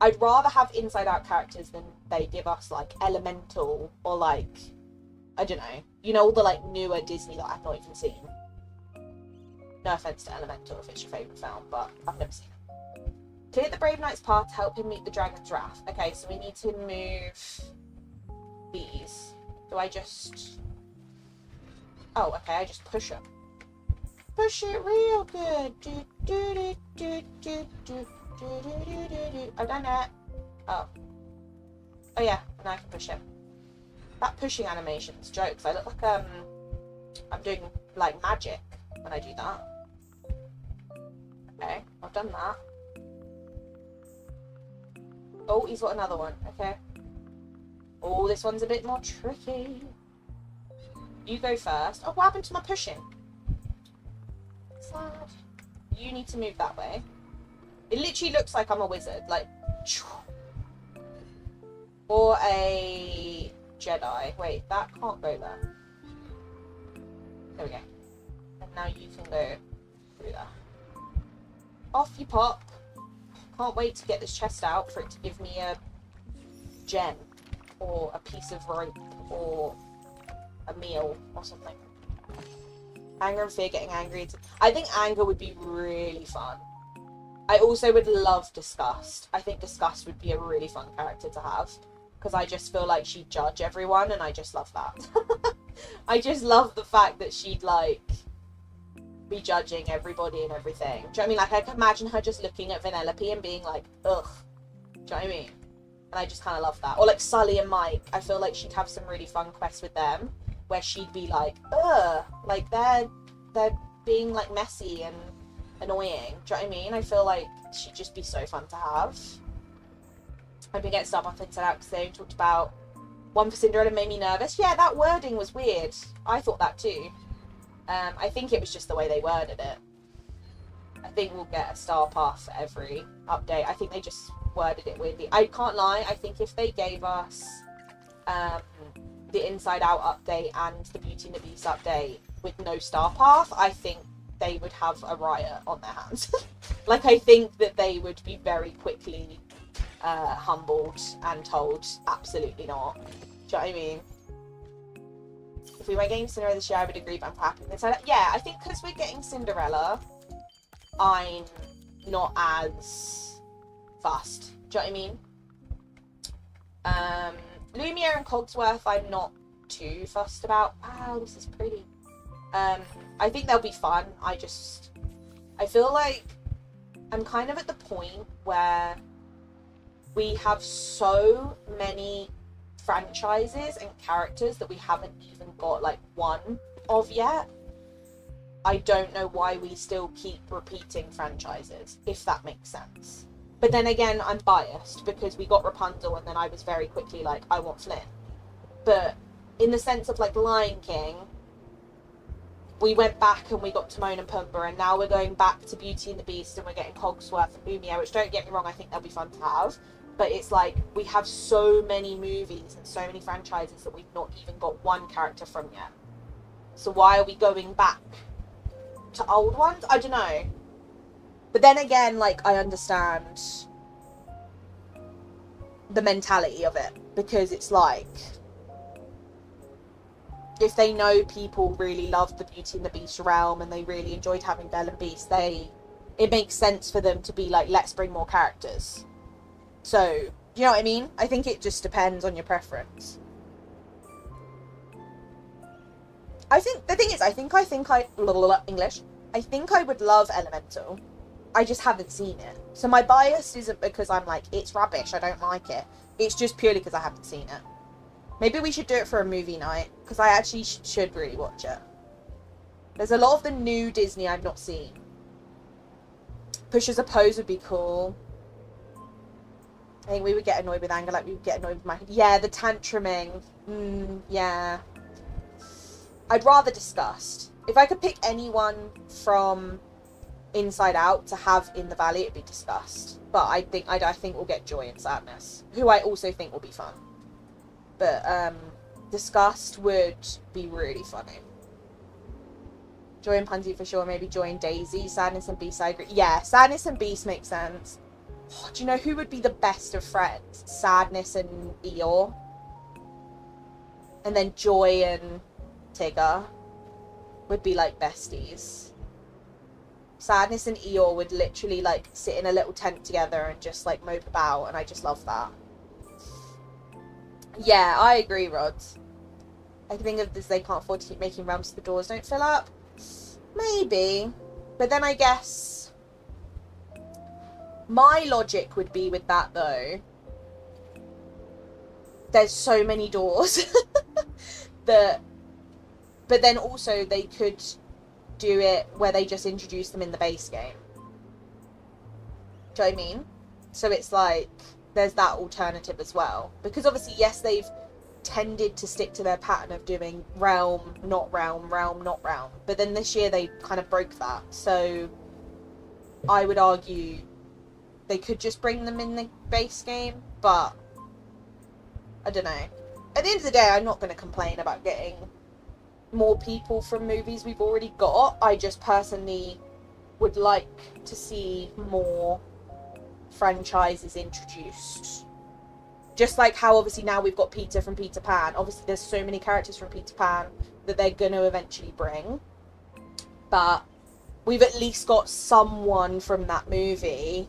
I'd rather have Inside Out characters than they give us, like, Elemental or, like, I don't know. You know, all the, like, newer Disney that I've not even seen. No offense to Elemental if it's your favourite film, but I've never seen it. Clear the Brave Knight's path to help him meet the Dragon's Wrath. Okay, so we need to move these. Do I just... Oh, okay, I just push them. Push it real good. I've done it. Oh. Oh yeah, now I can push it. That pushing animation's jokes. I look like I'm doing like magic when I do that. Okay, I've done that. Oh, he's got another one. Okay. Oh, this one's a bit more tricky. You go first. Oh, what happened to my pushing? Sad. You need to move that way. It literally looks like I'm a wizard. Like, or a Jedi. Wait, that can't go there. There we go. And now you can go through there. Off you pop. Can't wait to get this chest out for it to give me a gem or a piece of rope or a meal or something. Anger and fear, getting angry. I think anger would be really fun. I also would love Disgust. I think Disgust would be a really fun character to have. Because I just feel like she'd judge everyone, and I just love that. I just love the fact that she'd, like, be judging everybody and everything. Do you know what I mean? Like, I can imagine her just looking at Vanellope and being like, ugh. Do you know what I mean? And I just kind of love that. Or, like, Sully and Mike. I feel like she'd have some really fun quests with them, where she'd be like, ugh. Like, they're being, like, messy and annoying. Do you know what I mean? I feel like she'd just be so fun to have. I've been getting stuff off Inside Out because they talked about one for Cinderella made me nervous. Yeah, that wording was weird. I thought that too. I think it was just the way they worded it. I think we'll get a star path for every update. I think they just worded it weirdly. I can't lie. I think if they gave us the Inside Out update and the Beauty and the Beast update with no star path, I think they would have a riot on their hands. Like, I think that they would be very quickly humbled and told absolutely not. Do you know what I mean? If we were getting Cinderella this year, I would agree, but I'm happy with this. Yeah, I think because we're getting Cinderella, I'm not as fussed. Do you know what I mean? Lumiere and Cogsworth, I'm not too fussed about. Wow, this is pretty. I think they'll be fun. I feel like I'm kind of at the point where we have so many franchises and characters that we haven't even got like one of yet. I don't know why we still keep repeating franchises, if that makes sense. But then again, I'm biased because we got Rapunzel and then I was very quickly like, I want Flynn. But in the sense of like Lion King, we went back and we got Timon and Pumbaa, and now we're going back to Beauty and the Beast and we're getting Cogsworth and Lumiere, which, don't get me wrong, I think they'll be fun to have. But it's like, we have so many movies and so many franchises that we've not even got one character from yet. So why are we going back to old ones? I don't know. But then again, like, I understand the mentality of it, because it's like, if they know people really loved the Beauty and the Beast realm and they really enjoyed having Belle and Beast, it makes sense for them to be like, let's bring more characters. So, do you know what I mean? I think it just depends on your preference. I think, the thing is, I think I would love Elemental. I just haven't seen it. So my bias isn't because I'm like, it's rubbish, I don't like it. It's just purely because I haven't seen it. Maybe we should do it for a movie night, because I actually should really watch it. There's a lot of the new Disney I've not seen. Push as a Pose would be cool. I think we would get annoyed with anger like we would get annoyed with my... Yeah, the tantruming. Yeah. I'd rather Disgust. If I could pick anyone from Inside Out to have in the Valley, it'd be Disgust. But I think we'll get Joy and Sadness, who I also think will be fun. But Disgust would be really funny. Joy and Pansy for sure. Maybe Joy and Daisy. Sadness and Beast, I agree. Yeah, Sadness and Beast makes sense. Oh, do you know who would be the best of friends? Sadness and Eeyore. And then Joy and Tigger would be like besties. Sadness and Eeyore would literally like sit in a little tent together and just like mope about, and I just love that. Yeah, I agree, Rod. I think of this, they can't afford to keep making realms so the doors don't fill up. Maybe. But then I guess my logic would be with that, though, there's so many doors that... But then also they could do it where they just introduce them in the base game. Do you know what I mean? So it's like, there's that alternative as well. Because obviously, yes, they've tended to stick to their pattern of doing realm, not realm, realm, not realm. But then this year they kind of broke that. So I would argue they could just bring them in the base game. But I don't know. At the end of the day, I'm not going to complain about getting more people from movies we've already got. I just personally would like to see more franchises introduced. Just like how obviously now we've got Peter from Peter Pan. Obviously there's so many characters from Peter Pan that they're going to eventually bring. But we've at least got someone from that movie.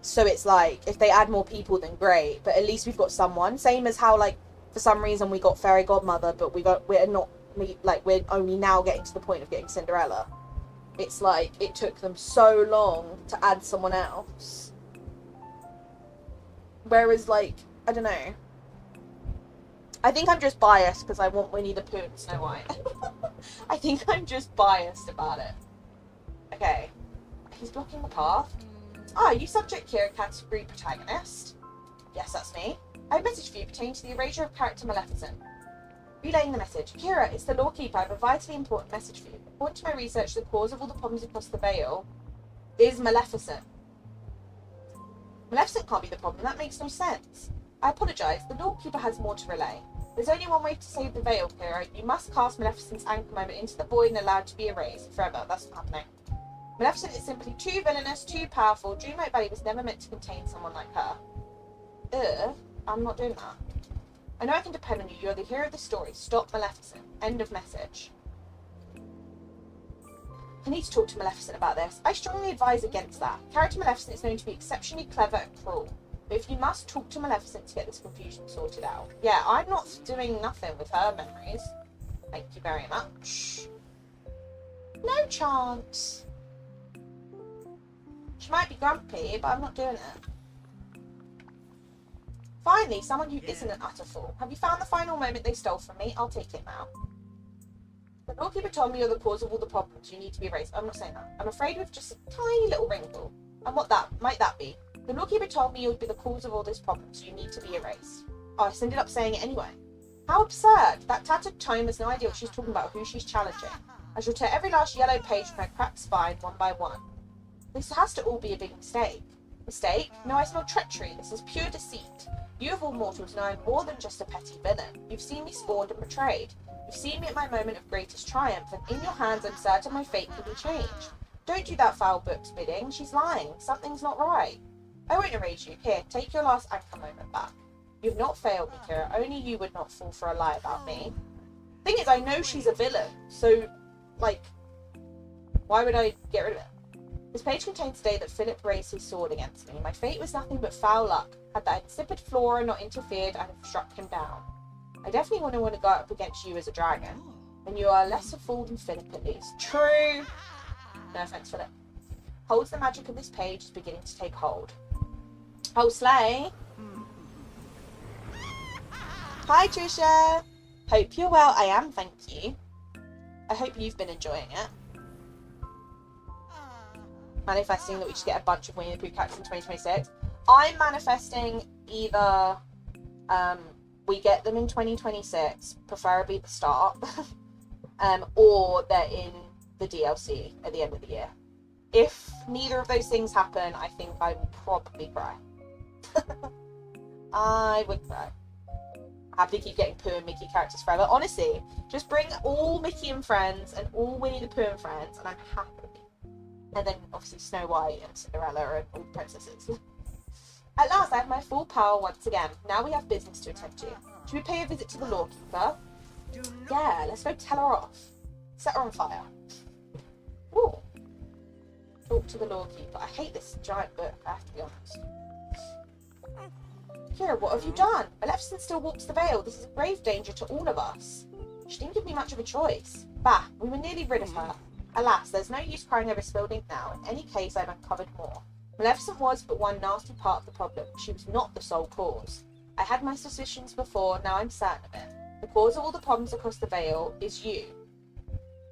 So it's like, if they add more people, then great. But at least we've got someone. Same as how, like, for some reason we got Fairy Godmother, but we're only now getting to the point of getting Cinderella. It's like, it took them so long to add someone else. Whereas, like, I don't know. I think I'm just biased because I want Winnie the Pooh and Snow White. I think I'm just biased about it. Okay. He's blocking the path. Ah, you subject Kira category protagonist. Yes, that's me. I have a message for you pertaining to the erasure of character Maleficent. Relaying the message. Kira, it's the Lawkeeper. I have a vitally important message for you. According to my research, the cause of all the problems across the Vale is Maleficent. Maleficent can't be the problem. That makes no sense. I apologise. The Lawkeeper has more to relay. There's only one way to save the Vale, Kira. You must cast Maleficent's anchor moment into the void and allow it to be erased forever. That's not happening. Maleficent is simply too villainous, too powerful. Dreamlight Valley was never meant to contain someone like her. I'm not doing that. I know I can depend on you. You're the hero of the story. Stop Maleficent. End of message. I need to talk to Maleficent about this. I strongly advise against that. Character Maleficent is known to be exceptionally clever and cruel. But if you must talk to Maleficent to get this confusion sorted out. Yeah, I'm not doing nothing with her memories. Thank you very much. No chance. She might be grumpy, but I'm not doing it. Finally, someone who isn't an utter fool. Have you found the final moment they stole from me? I'll take it now. The lawkeeper told me you're the cause of all the problems. You need to be erased. I'm not saying that. I'm afraid with just a tiny little wrinkle. And what might that be? The lawkeeper told me you'd be the cause of all these problems. You need to be erased. Oh, I ended up saying it anyway. How absurd! That tattered tome has no idea what she's talking about or who she's challenging. I shall tear every last yellow page from her cracked spine one by one. This has to all be a big mistake. Mistake? No, I smell treachery. This is pure deceit. You of all mortals know I'm more than just a petty villain. You've seen me spawned and betrayed. You've seen me at my moment of greatest triumph, and in your hands I'm certain my fate can be changed. Don't do that foul book's bidding. She's lying. Something's not right. I won't erase you. Here, take your last anchor moment back. You've not failed me, Kira. Only you would not fall for a lie about me. Thing is, I know she's a villain, so, like, why would I get rid of it? This page contains today that Philip raised his sword against me. My fate was nothing but foul luck. Had that insipid flora not interfered, I'd have struck him down. I definitely want to go up against you as a dragon. And you are less a fool than Philip, at least. True. No offense, Philip. Holds the magic of this page is beginning to take hold. Oh, Slay. Hi, Trisha. Hope you're well. I am, thank you. I hope you've been enjoying it. Manifesting that we just get a bunch of Winnie the Pooh characters in 2026. I'm manifesting either we get them in 2026, preferably the start, or they're in the DLC at the end of the year. If neither of those things happen, I think I will probably cry. I would cry. Happy to keep getting Pooh and Mickey characters forever. Honestly, just bring all Mickey and friends and all Winnie the Pooh and friends, and I'm happy. And then obviously Snow White and Cinderella and all the princesses. At last, I have my full power once again. Now we have business to attend to. Should we pay a visit to the lawkeeper? Yeah, let's go tell her off. Set her on fire. Ooh. Talk to the lawkeeper. I hate this giant book, I have to be honest. Kira, what have you done? Maleficent still walks the Vale. This is a grave danger to all of us. She didn't give me much of a choice. Bah, we were nearly rid of her. Alas, there's no use crying over spilled ink now. In any case, I've uncovered more. Maleficent was but one nasty part of the problem. She was not the sole cause. I had my suspicions before, now I'm certain of it. The cause of all the problems across the Vale is you.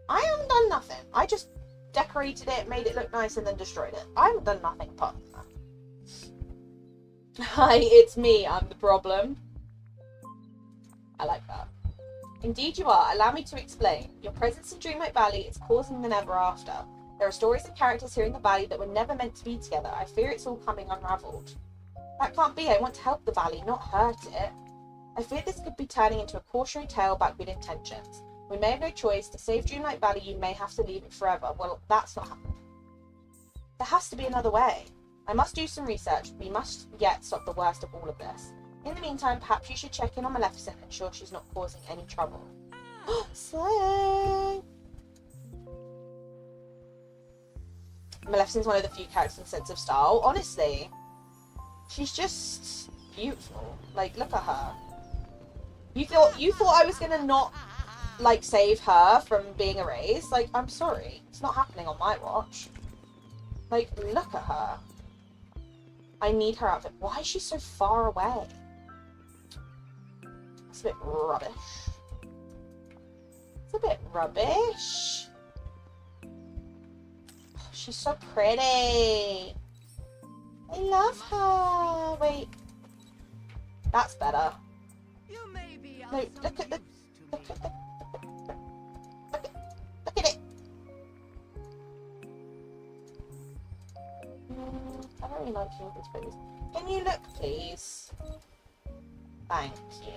I haven't done nothing. I just decorated it, made it look nice, and then destroyed it. I haven't done nothing apart from that. Hi, it's me. I'm the problem. I like that. Indeed you are. Allow me to explain. Your presence in Dreamlight Valley is causing the never after. There are stories and characters here in the valley that were never meant to be together. I fear it's all coming unravelled. That can't be. I want to help the valley, not hurt it. I fear this could be turning into a cautionary tale about good intentions. We may have no choice. To save Dreamlight Valley, you may have to leave it forever. Well, that's not happening. There has to be another way. I must do some research. We must yet stop the worst of all of this. In the meantime, perhaps you should check in on Maleficent and ensure she's not causing any trouble. Slay! Maleficent's one of the few characters with a sense of style. Honestly, she's just beautiful. Like, look at her. You thought I was gonna not, like, save her from being erased? Like, I'm sorry. It's not happening on my watch. Like, look at her. I need her outfit. Why is she so far away? It's a bit rubbish. It's a bit rubbish. Oh, she's so pretty. I love her. Wait. That's better. No, look at the... Look at it. I don't really like you with this pose. Can you look, please? Thank you.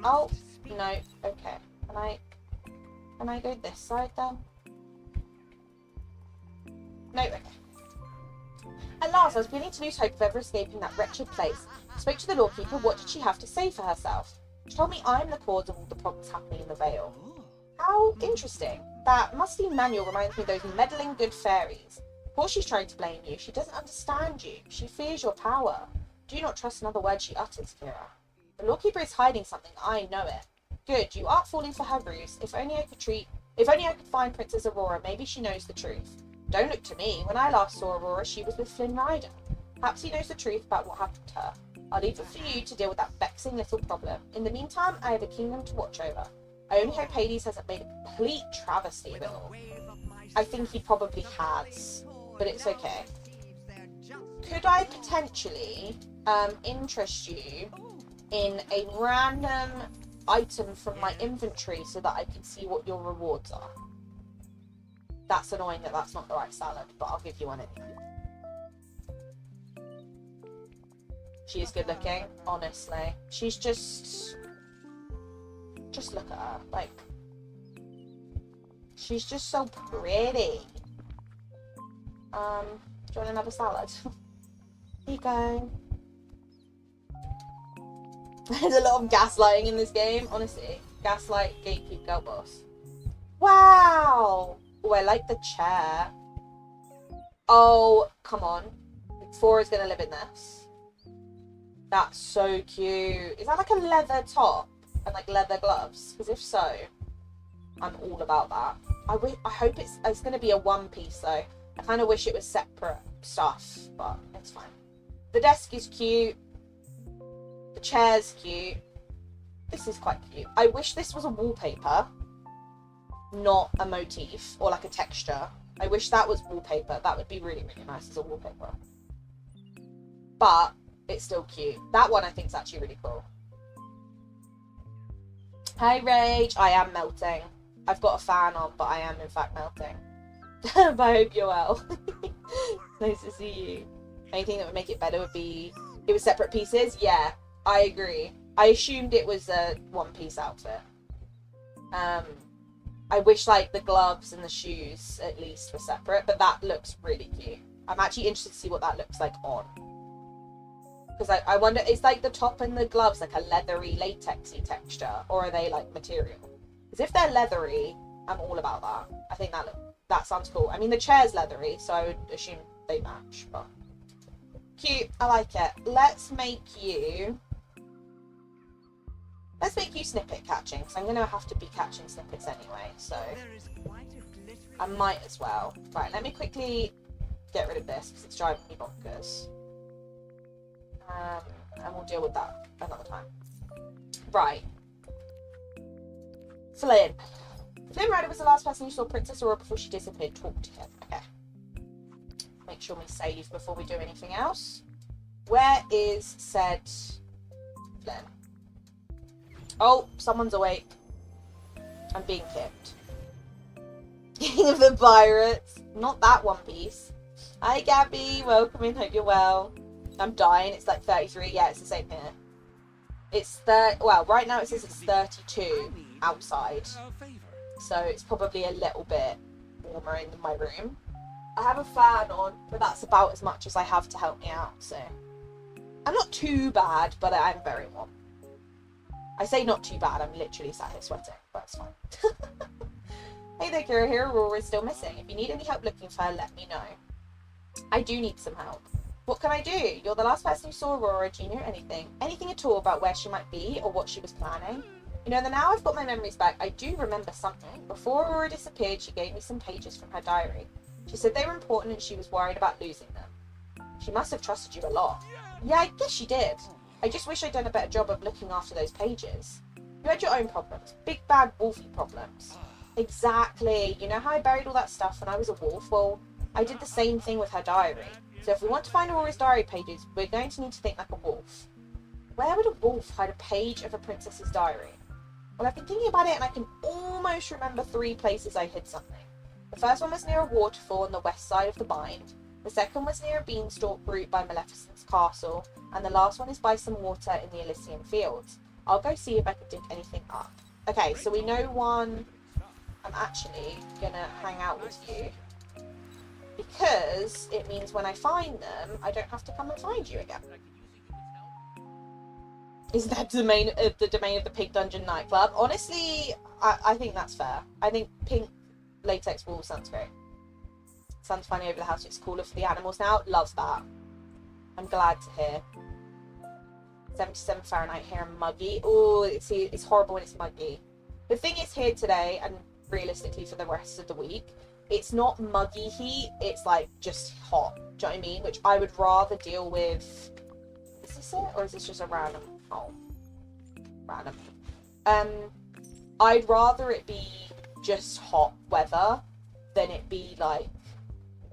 Oh, no. Okay. Can I go this side then? No, okay. At last, I was beginning to lose hope of ever escaping that wretched place. I spoke to the lawkeeper. What did she have to say for herself? She told me I'm the cause of all the problems happening in the Vale. How interesting. That musty manual reminds me of those meddling good fairies. Of course she's trying to blame you. She doesn't understand you. She fears your power. Do not trust another word she utters, Kira. The lawkeeper is hiding something. I know it. Good. You aren't falling for her ruse. If only I could find Princess Aurora, maybe she knows the truth. Don't look to me. When I last saw Aurora, she was with Flynn Rider. Perhaps he knows the truth about what happened to her. I'll leave it for you to deal with that vexing little problem. In the meantime, I have a kingdom to watch over. I only hope Hades hasn't made a complete travesty of it all. I think he probably has, but it's okay. Could I potentially interest you in a random item from my inventory so that I can see what your rewards are? That's annoying that that's not the right salad, but I'll give you one anyway. She is good looking, honestly. She's just look at her, like, she's just so pretty. Do you want another salad? Here you go. There's a lot of gaslighting in this game, honestly. Gaslight, gatekeep, girl boss. Wow! Oh, I like the chair. Oh, come on. Fora's gonna live in this. That's so cute. Is that like a leather top and like leather gloves? Because if so, I'm all about that. I hope it's gonna be a one piece though. I kind of wish it was separate stuff, but it's fine. The desk is cute. The chair's cute. This is quite cute. I wish this was a wallpaper, not a motif or like a texture. I wish that was wallpaper. That would be really, really nice as a wallpaper. But it's still cute. That one I think is actually really cool. Hi Rage. I am melting. I've got a fan on, but I am in fact melting. But I hope you're well. Nice to see you. Anything that would make it better would be it was separate pieces. Yeah, I agree. I assumed it was a one-piece outfit. I wish like the gloves and the shoes at least were separate, but that looks really cute. I'm actually interested to see what that looks like on. Because I wonder, is like the top and the gloves like a leathery, latexy texture, or are they like material? Because if they're leathery, I'm all about that. I think that sounds cool. I mean, the chair's leathery, so I would assume they match, but cute. I like it. Let's make you snippet catching, because I'm going to have to be catching snippets anyway, so I might as well. Right, let me quickly get rid of this, because it's driving me bonkers. And we'll deal with that another time. Right. Flynn. Flynn Rider was the last person you saw Princess Aurora before she disappeared. Talk to him. Okay. Make sure we save before we do anything else. Where is said Flynn? Oh, someone's awake. I'm being kicked. King of the Pirates. Not that One Piece. Hi, Gabby. Welcome in. Hope you're well. I'm dying. It's like 33. Yeah, it's the same here. It's well, right now it says it's 32 outside. So it's probably a little bit warmer in my room. I have a fan on, but that's about as much as I have to help me out. So I'm not too bad, but I'm very warm. I say not too bad. I'm literally sat here sweating, but it's fine. Hey there, Kira here. Aurora is still missing. If you need any help looking for her, let me know. I do need some help. What can I do? You're the last person who saw Aurora. Do you know anything? Anything at all about where she might be or what she was planning? You know, now I've got my memories back, I do remember something. Before Aurora disappeared, she gave me some pages from her diary. She said they were important and she was worried about losing them. She must have trusted you a lot. Yeah, I guess she did. I just wish I'd done a better job of looking after those pages. You had your own problems. Big, bad, wolfy problems. Exactly. You know how I buried all that stuff when I was a wolf? Well, I did the same thing with her diary. So if we want to find Aurora's diary pages, we're going to need to think like a wolf. Where would a wolf hide a page of a princess's diary? Well, I've been thinking about it and I can almost remember 3 places I hid something. The first one was near a waterfall on the west side of the bind. The second was near a beanstalk root by Maleficent's castle. And the last one is by some water in the Elysian fields. I'll go see if I can dig anything up. Okay, so we know one. I'm actually going to hang out with you. Because it means when I find them, I don't have to come and find you again. Is that the domain of the Pink Dungeon nightclub? Honestly, I think that's fair. I think pink latex wool sounds great. Sounds funny over the house. It's cooler for the animals now. Love that. I'm glad to hear. 77 Fahrenheit here and muggy. Oh, it's horrible when it's muggy. The thing is here today, and realistically for the rest of the week, it's not muggy heat, it's like just hot. Do you know what I mean? Which I would rather deal with. Is this it? Or is this just a random? Oh, random. I'd rather it be just hot weather than it be like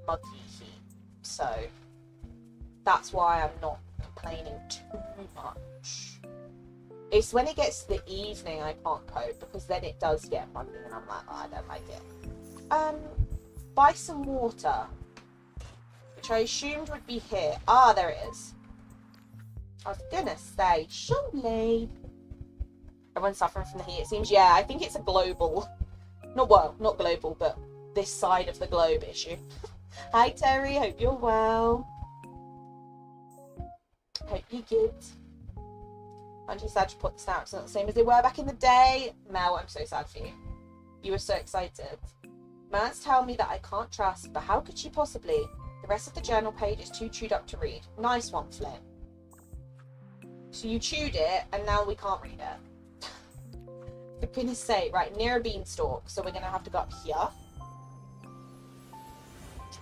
muggy heat. So that's why I'm not complaining too much. It's when it gets to the evening I can't cope, because then it does get muggy and I'm like, oh, I don't like it. Buy some water, which I assumed would be here. Ah, there it is. I was gonna say, surely. Everyone's suffering from the heat, it seems. Yeah, I think it's a global, not global, but this side of the globe issue. Hi Terry, hope you're well. Hope you're good. Aren't you sad to put the snacks not the same as they were back in the day? Mel, I'm so sad for you. You were so excited. Mans tell me that I can't trust, but how could she possibly? The rest of the journal page is too chewed up to read. Nice one, Flynn. So you chewed it, and now we can't read it. For goodness sake, right, near a beanstalk, so we're going to have to go up here.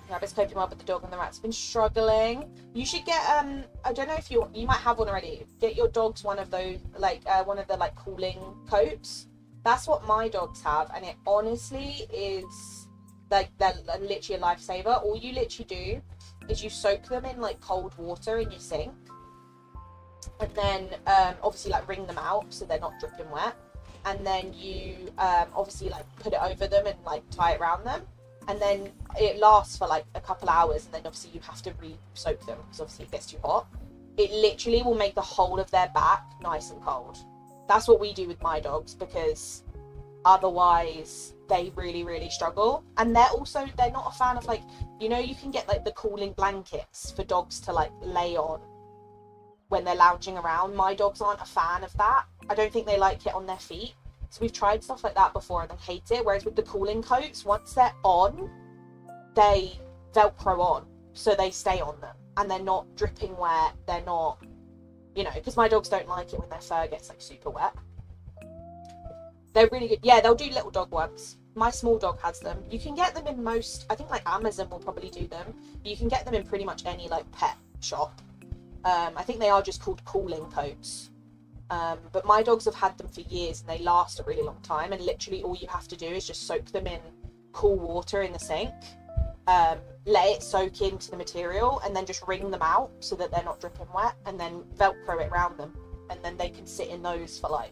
Rabbit's coping well, but the dog and the rat's been struggling. You should get, I don't know if you might have one already. Get your dogs one of those, like, one of the, like, cooling coats. That's what my dogs have, and it honestly is, like, they're literally a lifesaver. All you literally do is you soak them in, like, cold water in your sink. And then, obviously, like, wring them out so they're not dripping wet. And then you, obviously, like, put it over them and, like, tie it around them. And then it lasts for, like, a couple hours. And then, obviously, you have to re-soak them because, obviously, it gets too hot. It literally will make the whole of their back nice and cold. That's what we do with my dogs, because otherwise they really, really struggle. And they're not a fan of, like, you know, you can get, like, the cooling blankets for dogs to, like, lay on when they're lounging around. My dogs aren't a fan of that. I don't think they like it on their feet. So we've tried stuff like that before and then hate it. Whereas with the cooling coats, once they're on, they Velcro on. So they stay on them. And they're not dripping wet. They're not, you know, because my dogs don't like it when their fur gets, like, super wet. They're really good. Yeah, they'll do little dog ones. My small dog has them. You can get them in most, I think, like, Amazon will probably do them. You can get them in pretty much any, like, pet shop. I think they are just called cooling coats. But my dogs have had them for years and they last a really long time. And literally all you have to do is just soak them in cool water in the sink. Let it soak into the material and then just wring them out so that they're not dripping wet, and then Velcro it around them, and then they can sit in those for, like,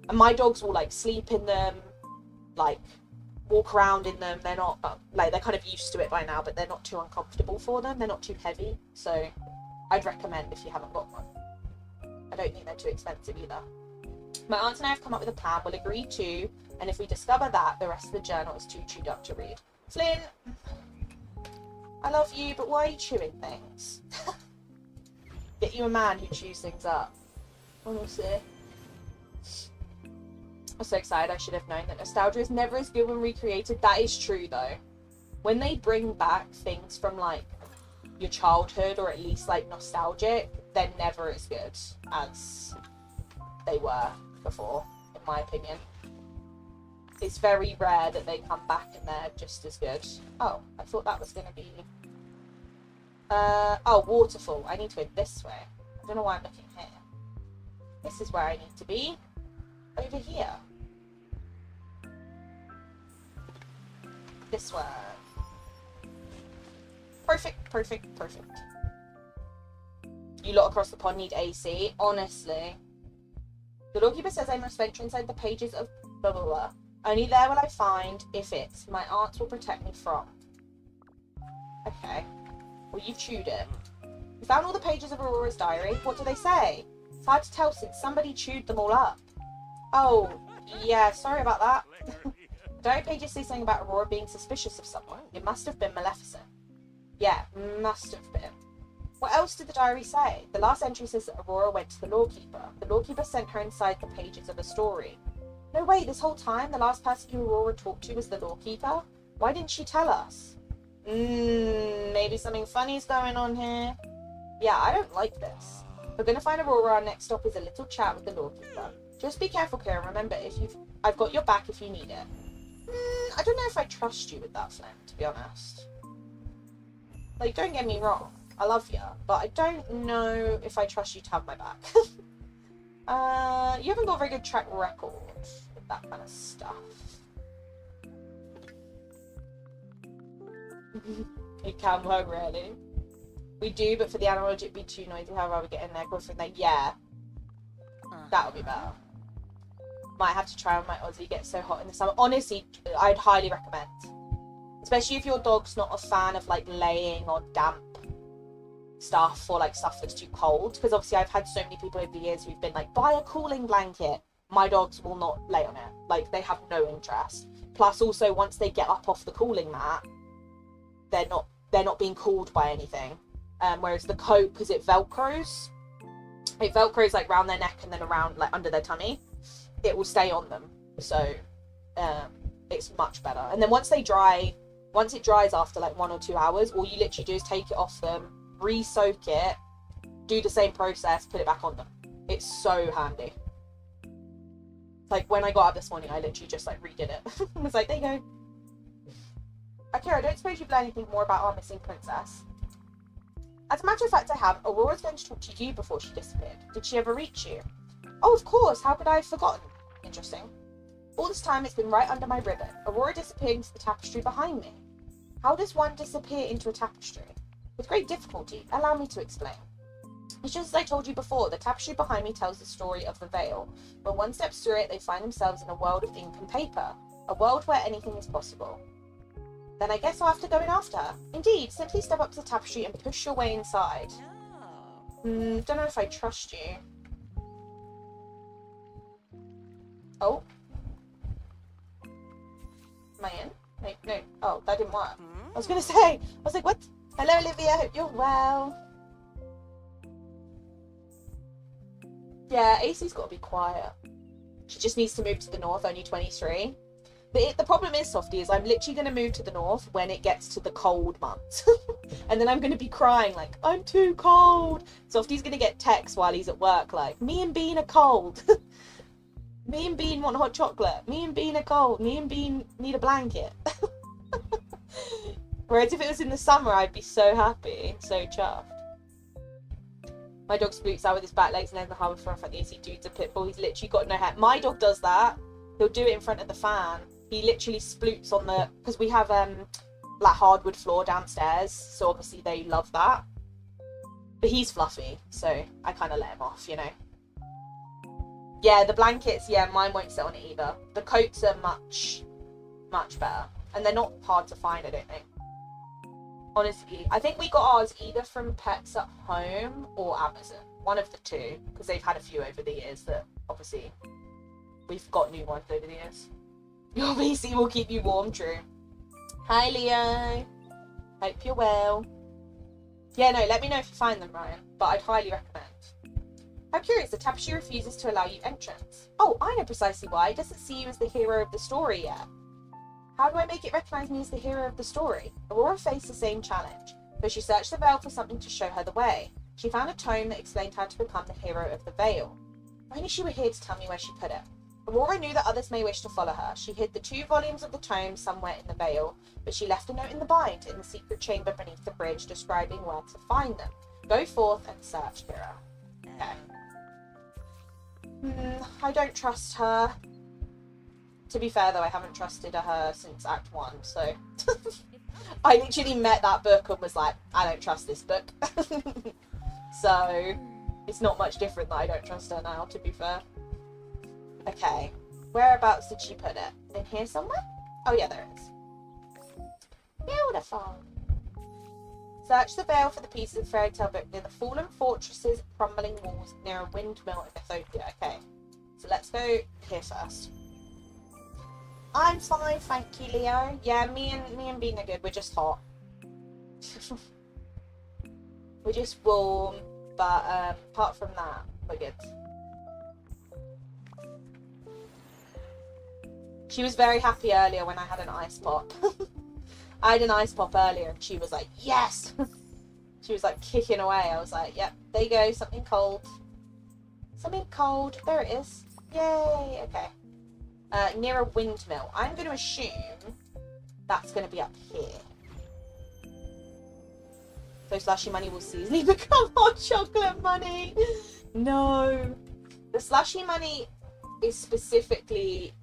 and my dogs will, like, sleep in them, like, walk around in them. They're not, like, they're kind of used to it by now, but they're not too uncomfortable for them. They're not too heavy, so I'd recommend if you haven't got one. I don't think they're too expensive either. My aunt and I have come up with a plan. We'll agree to, and if we discover that, the rest of the journal is too chewed up to read. Flynn, I love you, but why are you chewing things? Get you a man who chews things up. Honestly. I'm so excited. I should have known that nostalgia is never as good when recreated. That is true, though. When they bring back things from, like, your childhood, or at least, like, nostalgic, they're never as good as they were before, in my opinion. It's very rare that they come back and they're just as good. Oh, I thought that was going to be... oh, waterfall. I need to go this way. I don't know why I'm looking here. This is where I need to be. Over here. This way. Perfect, perfect, perfect. You lot across the pond need AC. Honestly. The doorkeeper says I must venture inside the pages of blah blah blah. Only there will I find, if it's, my aunts will protect me from. Okay. Well, you've chewed it. We found all the pages of Aurora's diary. What do they say? It's hard to tell since somebody chewed them all up. Oh, yeah, sorry about that. The diary pages say something about Aurora being suspicious of someone. It must have been Maleficent. Yeah, must have been. What else did the diary say? The last entry says that Aurora went to the lawkeeper. The lawkeeper sent her inside the pages of a story. No way, this whole time the last person who Aurora talked to was the lawkeeper? Why didn't she tell us? Maybe something funny's going on here. Yeah, I don't like this. We're going to find Aurora. Our next stop is a little chat with the lawkeeper. Just be careful, Kira. Remember, I've got your back if you need it. I don't know if I trust you with that, Flynn, to be honest. Like, don't get me wrong. I love you, but I don't know if I trust you to have my back. You haven't got a very good track record with that kind of stuff. It can work, really. We do, but for the analog, it'd be too noisy. How about we get in there, go from there? Yeah, that would be better. Might have to try on my Aussie. Get so hot in the summer. Honestly, I'd highly recommend. Especially if your dog's not a fan of like laying on damp stuff or like stuff that's too cold. Because obviously I've had so many people over the years who've been like, buy a cooling blanket. My dogs will not lay on it. Like, they have no interest. Plus also, once they get up off the cooling mat, they're not being cooled by anything. Whereas the coat, because it velcros like around their neck and then around like under their tummy, it will stay on them. So it's much better. And then once it dries after like 1 or 2 hours, all you literally do is take it off them, re-soak it, do the same process, put it back on them. It's so handy. Like, when I got up this morning, I literally just like redid it. I was like, there you go. Akira, I don't suppose you've learned anything more about our missing princess? As a matter of fact, I have. Aurora's going to talk to you before she disappeared. Did she ever reach you? Oh, of course. How could I have forgotten? Interesting. All this time, it's been right under my ribbon. Aurora disappeared into the tapestry behind me. How does one disappear into a tapestry? With great difficulty. Allow me to explain. It's just as I told you before, the tapestry behind me tells the story of the Vale. When one steps through it, they find themselves in a world of ink and paper. A world where anything is possible. Then I guess I'll have to go in after her. Indeed, simply step up to the tapestry and push your way inside. Don't know if I trust you. Oh. Am I in? Wait, no. Oh, that didn't work. I was going to say, I was like, what? Hello, Olivia. Hope you're well. Yeah, AC's got to be quiet. She just needs to move to the north, only 23. The problem is, Softie, is I'm literally going to move to the north when it gets to the cold months. And then I'm going to be crying like, I'm too cold. Softie's going to get texts while he's at work like, me and Bean are cold. Me and Bean want hot chocolate. Me and Bean are cold. Me and Bean need a blanket. Whereas if it was in the summer, I'd be so happy, so chuffed. My dog sploots out with his back legs and then the harbour floor in front of the AC. Dude's a pit bull. He's literally got no hair. My dog does that. He'll do it in front of the fan. He literally sploots on the... Because we have like hardwood floor downstairs, so obviously they love that. But he's fluffy, so I kind of let him off, you know. Yeah, the blankets, yeah, mine won't sit on it either. The coats are much, much better. And they're not hard to find, I don't think. Honestly, I think we got ours either from Pets at Home or Amazon. One of the two, because they've had a few over the years that, obviously, we've got new ones over the years. Your VC will keep you warm, true. Hi, Leo. Hope you're well. Yeah, no, let me know if you find them, Ryan. But I'd highly recommend. How curious, the tapestry refuses to allow you entrance. Oh, I know precisely why. It doesn't see you as the hero of the story yet. How do I make it recognise me as the hero of the story? Aurora faced the same challenge, but she searched the Vale for something to show her the way. She found a tome that explained how to become the hero of the Vale. If only she were here to tell me where she put it. Aurora knew that others may wish to follow her. She hid the 2 volumes of the tome somewhere in the Vale, but she left a note in the bind in the secret chamber beneath the bridge describing where to find them. Go forth and search, Mira. Okay. I don't trust her. To be fair, though, I haven't trusted her since Act 1, so... I literally met that book and was like, I don't trust this book. So, it's not much different that I don't trust her now, to be fair. Okay. Whereabouts did she put it? In here somewhere? Oh, yeah, there it is. Beautiful. Search the Vale for the pieces of fairy tale book near the fallen fortresses, crumbling walls, near a windmill in Ethiopia. Okay. So let's go here first. I'm fine, thank you, Leo. Yeah, me and Bean are good. We're just hot. We're just warm, but apart from that, we're good. She was very happy earlier when I had an ice pop. I had an ice pop earlier and she was like, yes! She was like kicking away. I was like, yep, there you go, something cold. Something cold. There it is. Yay, okay. Near a windmill. I'm going to assume that's going to be up here. So slushy money will seasonally become hot chocolate money. No. The slushy money is specifically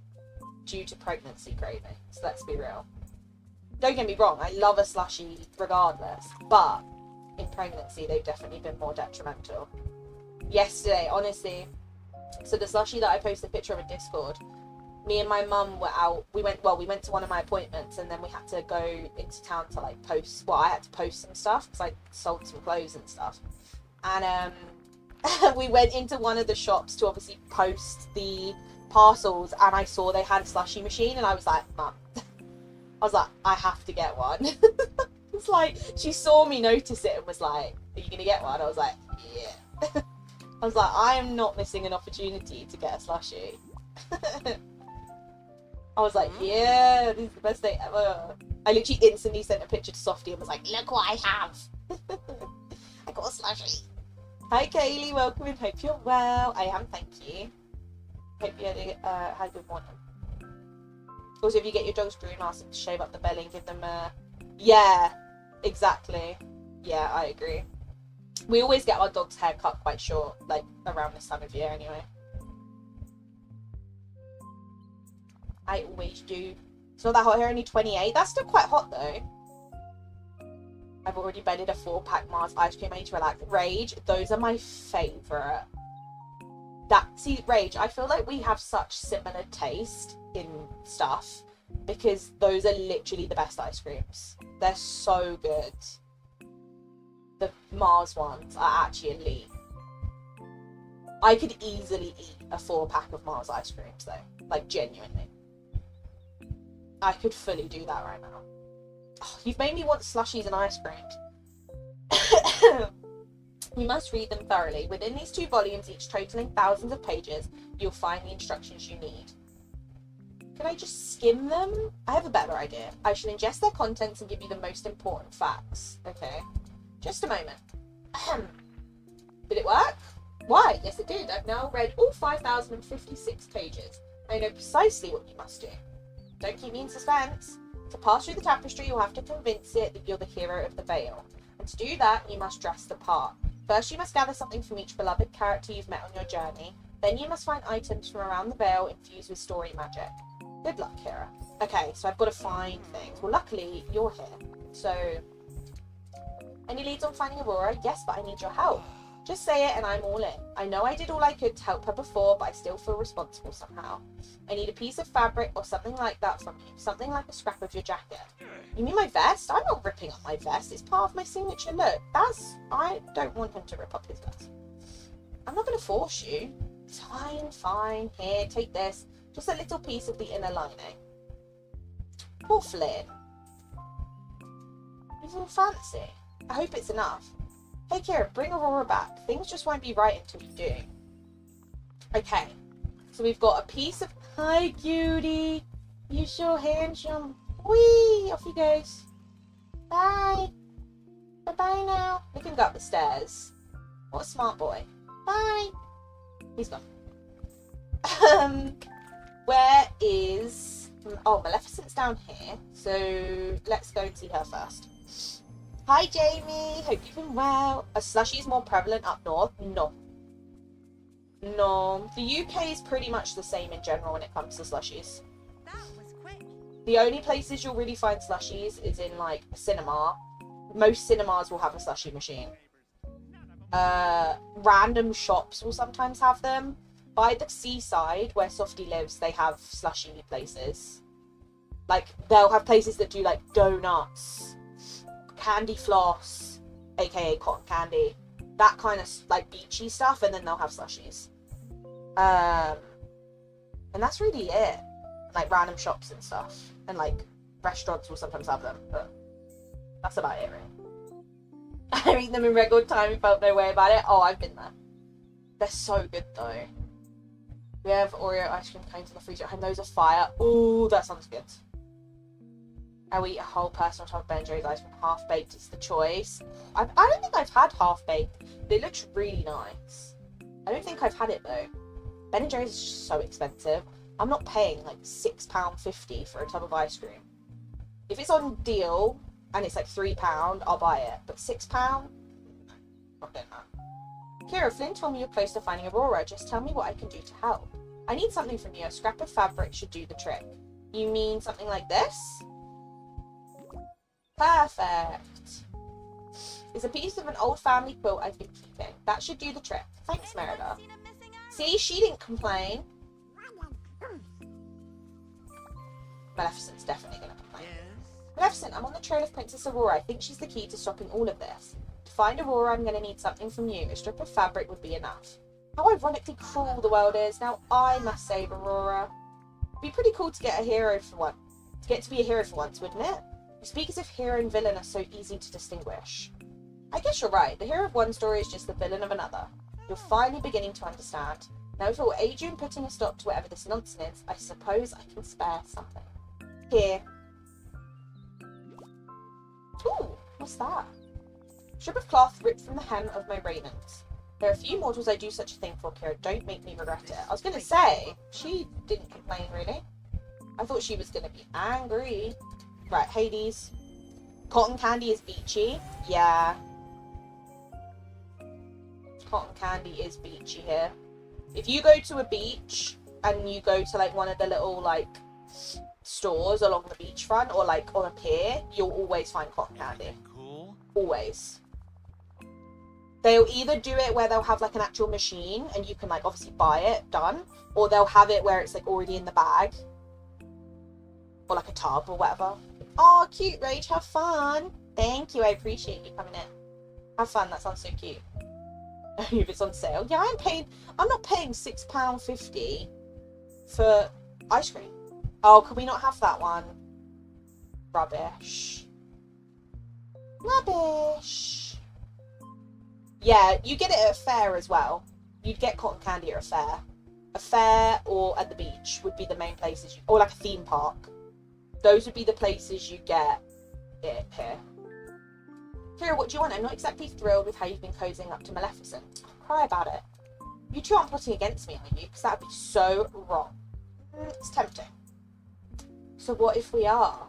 due to pregnancy cravings. Let's be real. Don't get me wrong, I love a slushy regardless, but in pregnancy they've definitely been more detrimental. Yesterday, honestly, so the slushy that I posted a picture of in Discord, me and my mum were out. We went to one of my appointments, and then we had to go into town to like post. Well, I had to post some stuff because I sold some clothes and stuff. And we went into one of the shops to obviously post the parcels, and I saw they had a slushy machine, and I was like, Mum, I was like, I have to get one. It's like she saw me notice it and was like, are you gonna get one? I was like, yeah. I was like, I am not missing an opportunity to get a slushy. I was like, yeah, this is the best day ever. I literally instantly sent a picture to Softy and was like, look what I have. I got a slushy. Hi Kaylee, welcome in. Hope you're well. I am, thank you. Hope you had a good morning. Also, if you get your dogs groomed, ask them to shave up the belly and give them a... Yeah, exactly. Yeah, I agree. We always get our dog's hair cut quite short, like around this time of year anyway. I always do. It's not that hot here, only 28. That's still quite hot though. I've already bedded a 4-pack Mars ice cream. I need to relax. Rage, those are my favourite. See, Rage, I feel like we have such similar taste in stuff because those are literally the best ice creams. They're so good. The Mars ones are actually elite. I could easily eat a 4-pack of Mars ice creams though. Like, genuinely. I could fully do that right now. Oh, you've made me want slushies and ice cream. You must read them thoroughly. Within these 2 volumes, each totaling thousands of pages, you'll find the instructions you need. Can I just skim them? I have a better idea. I shall ingest their contents and give you the most important facts. Okay. Just a moment. Did it work? Why? Yes, it did. I've now read all 5,056 pages. I know precisely what you must do. Don't keep me in suspense. To pass through the tapestry, you'll have to convince it that you're the hero of the Vale. And to do that, you must dress the part. First, you must gather something from each beloved character you've met on your journey. Then you must find items from around the Vale infused with story magic. Good luck, Kira. Okay, so I've got to find things. Well, luckily, you're here. So, any leads on finding Aurora? Yes, but I need your help. Just say it and I'm all in. I know I did all I could to help her before, but I still feel responsible somehow. I need a piece of fabric or something like that from you. Something like a scrap of your jacket. You mean my vest? I'm not ripping up my vest. It's part of my signature look. I don't want him to rip up his vest. I'm not going to force you. Fine. Here, take this. Just a little piece of the inner lining. Poor Flynn. He's all fancy. I hope it's enough. Hey Kira, bring Aurora back. Things just won't be right until you do. Okay. So we've got a piece of... Hi, cutie. You so handsome. Whee! Off he goes. Bye. Bye-bye now. We can go up the stairs. What a smart boy. Bye. He's gone. Where is... Oh, Maleficent's down here. So let's go and see her first. Hi, Jamie. Hope you've been well. Are slushies more prevalent up north? No. The UK is pretty much the same in general when it comes to slushies. That was quick. The only places you'll really find slushies is in, like, a cinema. Most cinemas will have a slushie machine. Random shops will sometimes have them. By the seaside, where Softy lives, they have slushie places. Like, they'll have places that do, like, donuts, candy floss, aka cotton candy, that kind of, like, beachy stuff, and then they'll have slushies. And that's really it. Like, random shops and stuff. And, like, restaurants will sometimes have them, but that's about it, really. I eat them in record time and felt no way about it. Oh, I've been there. They're so good, though. We have Oreo ice cream cones in the freezer, and those are fire. Ooh, that sounds good. I will eat a whole person on top of Ben & Jerry's ice cream. Half-baked is the choice. I don't think I've had half-baked. It looks really nice. I don't think I've had it, though. Ben & Jerry's is just so expensive. I'm not paying like £6.50 for a tub of ice cream. If it's on deal and it's like £3, I'll buy it. But £6? Not doing that. Kira, Flynn told me you're close to finding Aurora. Just tell me what I can do to help. I need something from you. A scrap of fabric should do the trick. You mean something like this? Perfect. It's a piece of an old family quilt I've been keeping. That should do the trick. Thanks, Merida. See, she didn't complain. Maleficent's definitely going to complain. Maleficent, I'm on the trail of Princess Aurora. I think she's the key to stopping all of this. To find Aurora, I'm going to need something from you. A strip of fabric would be enough. How ironically cruel the world is. Now I must save Aurora. It'd be pretty cool to get a hero for one. To get to be a hero for once, wouldn't it? You speak as if hero and villain are so easy to distinguish. I guess you're right. The hero of one story is just the villain of another. You're finally beginning to understand. Now if it will aid you in putting a stop to whatever this nonsense is, I suppose I can spare something. Here. Ooh, what's that? Strip of cloth ripped from the hem of my raiment. There are few mortals I do such a thing for, Kira. Don't make me regret it. I was going to say, she didn't complain, really. I thought she was going to be angry. Right, Hades. Cotton candy is beachy. Yeah. Cotton candy is beachy here. If you go to a beach and you go to like one of the little like stores along the beachfront or like on a pier, you'll always find cotton candy. Cool. Always. They'll either do it where they'll have like an actual machine and you can like obviously buy it done, or they'll have it where it's like already in the bag or like a tub or whatever. Oh, cute, Rach, have fun. Thank you, I appreciate you coming in. Have fun, that sounds so cute. If it's on sale. Yeah, I'm not paying £6.50 for ice cream. Oh, can we not have that one? Rubbish. Rubbish. Yeah, you get it at a fair as well. You'd get cotton candy at a fair. A fair or at the beach would be the main places, or like a theme park. Those would be the places you get it here. Kira, what do you want? I'm not exactly thrilled with how you've been cozying up to Maleficent. I'll cry about it. You two aren't plotting against me, are you? Because that would be so wrong. It's tempting. So what if we are?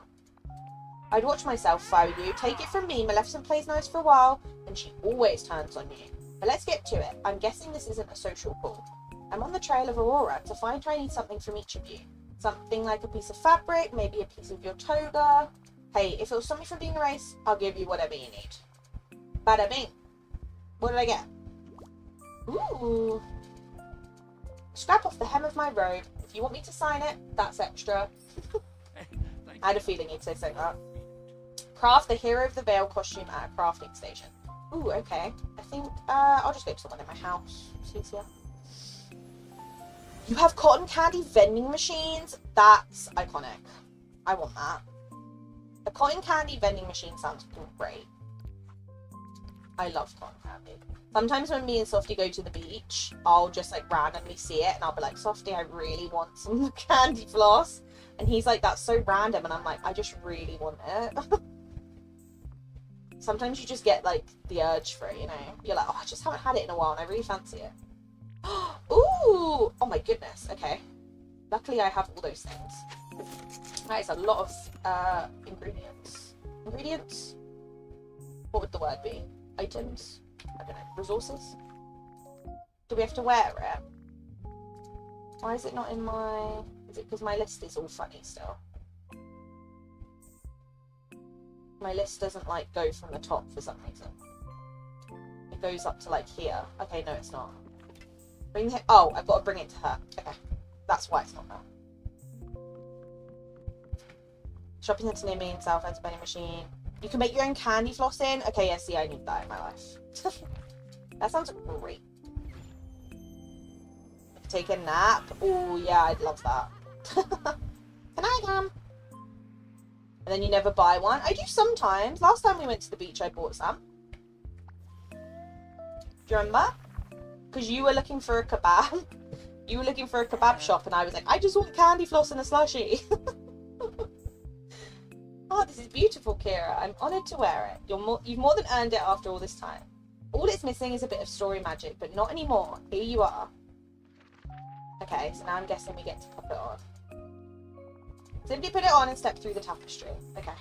I'd watch myself if I were you. Take it from me, Maleficent plays nice for a while, and she always turns on you. But let's get to it. I'm guessing this isn't a social call. I'm on the trail of Aurora. To find her, I need something from each of you. Something like a piece of fabric, maybe a piece of your toga. Hey, if it was something from being erased, I'll give you whatever you need. Bada bing. What did I get? Ooh. Scrap off the hem of my robe. If you want me to sign it, that's extra. I had a feeling you'd say that. Craft the Hero of the Vale costume at a crafting station. Ooh, okay. I think I'll just go to someone in my house. It's easier. You have cotton candy vending machines? That's iconic. I want that. A cotton candy vending machine sounds great. I love cotton candy. Sometimes when me and Softy go to the beach, I'll just like randomly see it and I'll be like, Softy, I really want some candy floss. And he's like, that's so random. And I'm like, I just really want it. Sometimes you just get like the urge for it, you know? You're like, oh, I just haven't had it in a while and I really fancy it. Ooh! Oh my goodness. Okay. Luckily I have all those things. That is a lot of ingredients. Ingredients? What would the word be? Items? I don't know. Resources? Do we have to wear it? Why is it not in my... Is it because my list is all funny still? My list doesn't like go from the top for some reason. It goes up to like here. Okay, no it's not. Bring the... Oh, I've got to bring it to her. Okay. That's why it's not there. Shopping centre near me in South End vending machine. You can make your own candy floss in. Okay, yeah, see, I need that in my life. That sounds great. Take a nap. Oh, yeah, I'd love that. Can I come? And then you never buy one. I do sometimes. Last time we went to the beach, I bought some. Do you remember? Because you were looking for a kebab. You were looking for a kebab shop, and I was like, I just want candy floss and a slushie. Oh, this is beautiful, Kira. I'm honoured to wear it. You've more than earned it after all this time. All it's missing is a bit of story magic, but not anymore. Here you are. Okay, so now I'm guessing we get to pop it on. Simply put it on and step through the tapestry. Okay.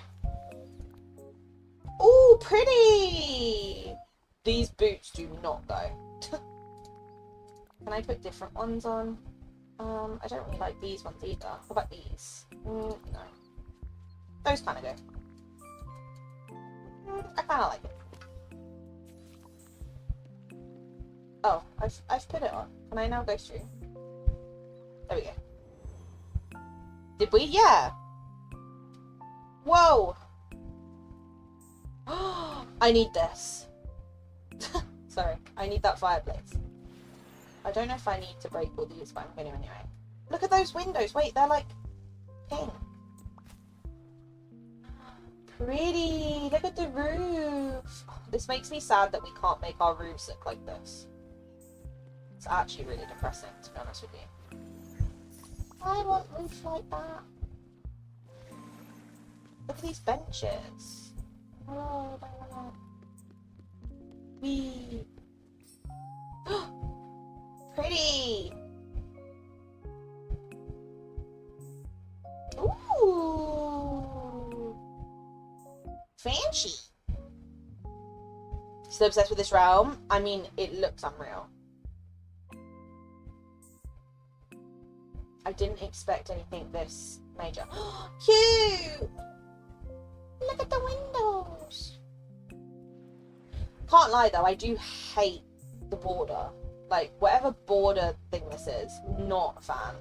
Ooh, pretty! These boots do not go. Can I put different ones on? I don't really like these ones either. What about these? No. Those kind of go. I kind of like it. Oh, I've put it on. Can I now go through? There we go. Did we? Yeah. Whoa. I need this. Sorry, I need that fireplace. I don't know if I need to break all these, but I'm going to anyway. Look at those windows. Wait, they're like pink. Pretty. Look at the roof. Oh, this makes me sad that we can't make our roofs look like this. It's actually really depressing, to be honest with you. I want roofs like that. Look at these benches. Oh, I want wee. Pretty. Ooh. Fancy. Still obsessed with this realm? I mean, it looks unreal. I didn't expect anything this major. Cute! Look at the windows! Can't lie though, I do hate the border. Like, whatever border thing this is, not a fan.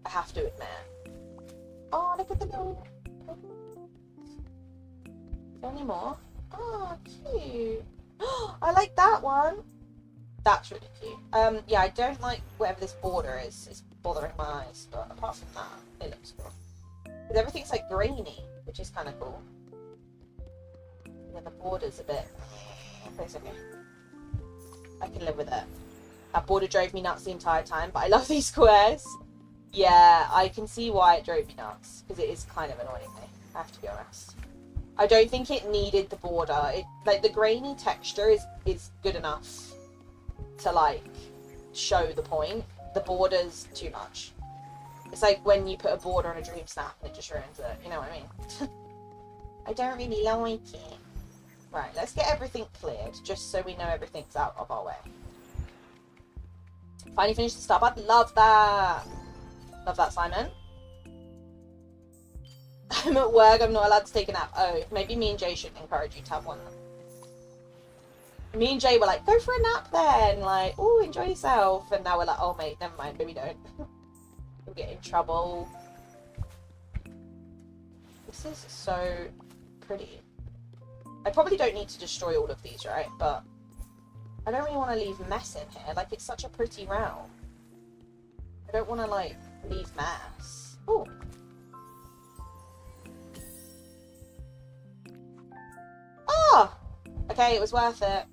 I have to admit. Oh, look at the little... Is there any more? Oh, cute. I like that one. That's really cute. Yeah, I don't like whatever this border is. It's bothering my eyes, but apart from that, it looks cool. Because everything's like grainy, which is kind of cool. And then the border's a bit... Okay, it's okay. I can live with it. That border drove me nuts the entire time, but I love these squares. Yeah, I can see why it drove me nuts, because it is kind of annoying me, I have to be honest. I don't think it needed the border. It, like, the grainy texture is good enough to, like, show the point. The border's too much. It's like when you put a border on a dream snap and it just ruins it. You know what I mean? I don't really like it. Right, let's get everything cleared, just so we know everything's out of our way. Finally finished the Starbucks. Love that! Love that, Simon. I'm at work, I'm not allowed to take a nap. Oh, maybe me and Jay should encourage you to have one. Me and Jay were like, go for a nap then. Like, oh, enjoy yourself. And now we're like, oh, mate, never mind. Maybe don't. We'll get in trouble. This is so pretty. I probably don't need to destroy all of these, right? But I don't really want to leave mess in here. Like, it's such a pretty realm. I don't want to, like, leave mess. Oh. Ah! Okay, it was worth it.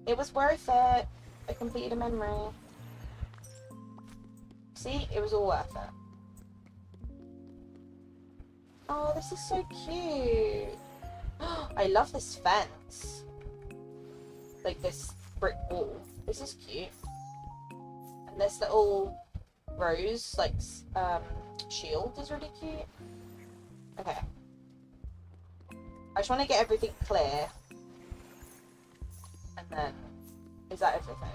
It was worth it. I completed a memory. See? It was all worth it. Oh, this is so cute. I love this fence. Like this brick wall. This is cute. And this little rose, like, shield is really cute. Okay. I just want to get everything clear. And then, is that everything?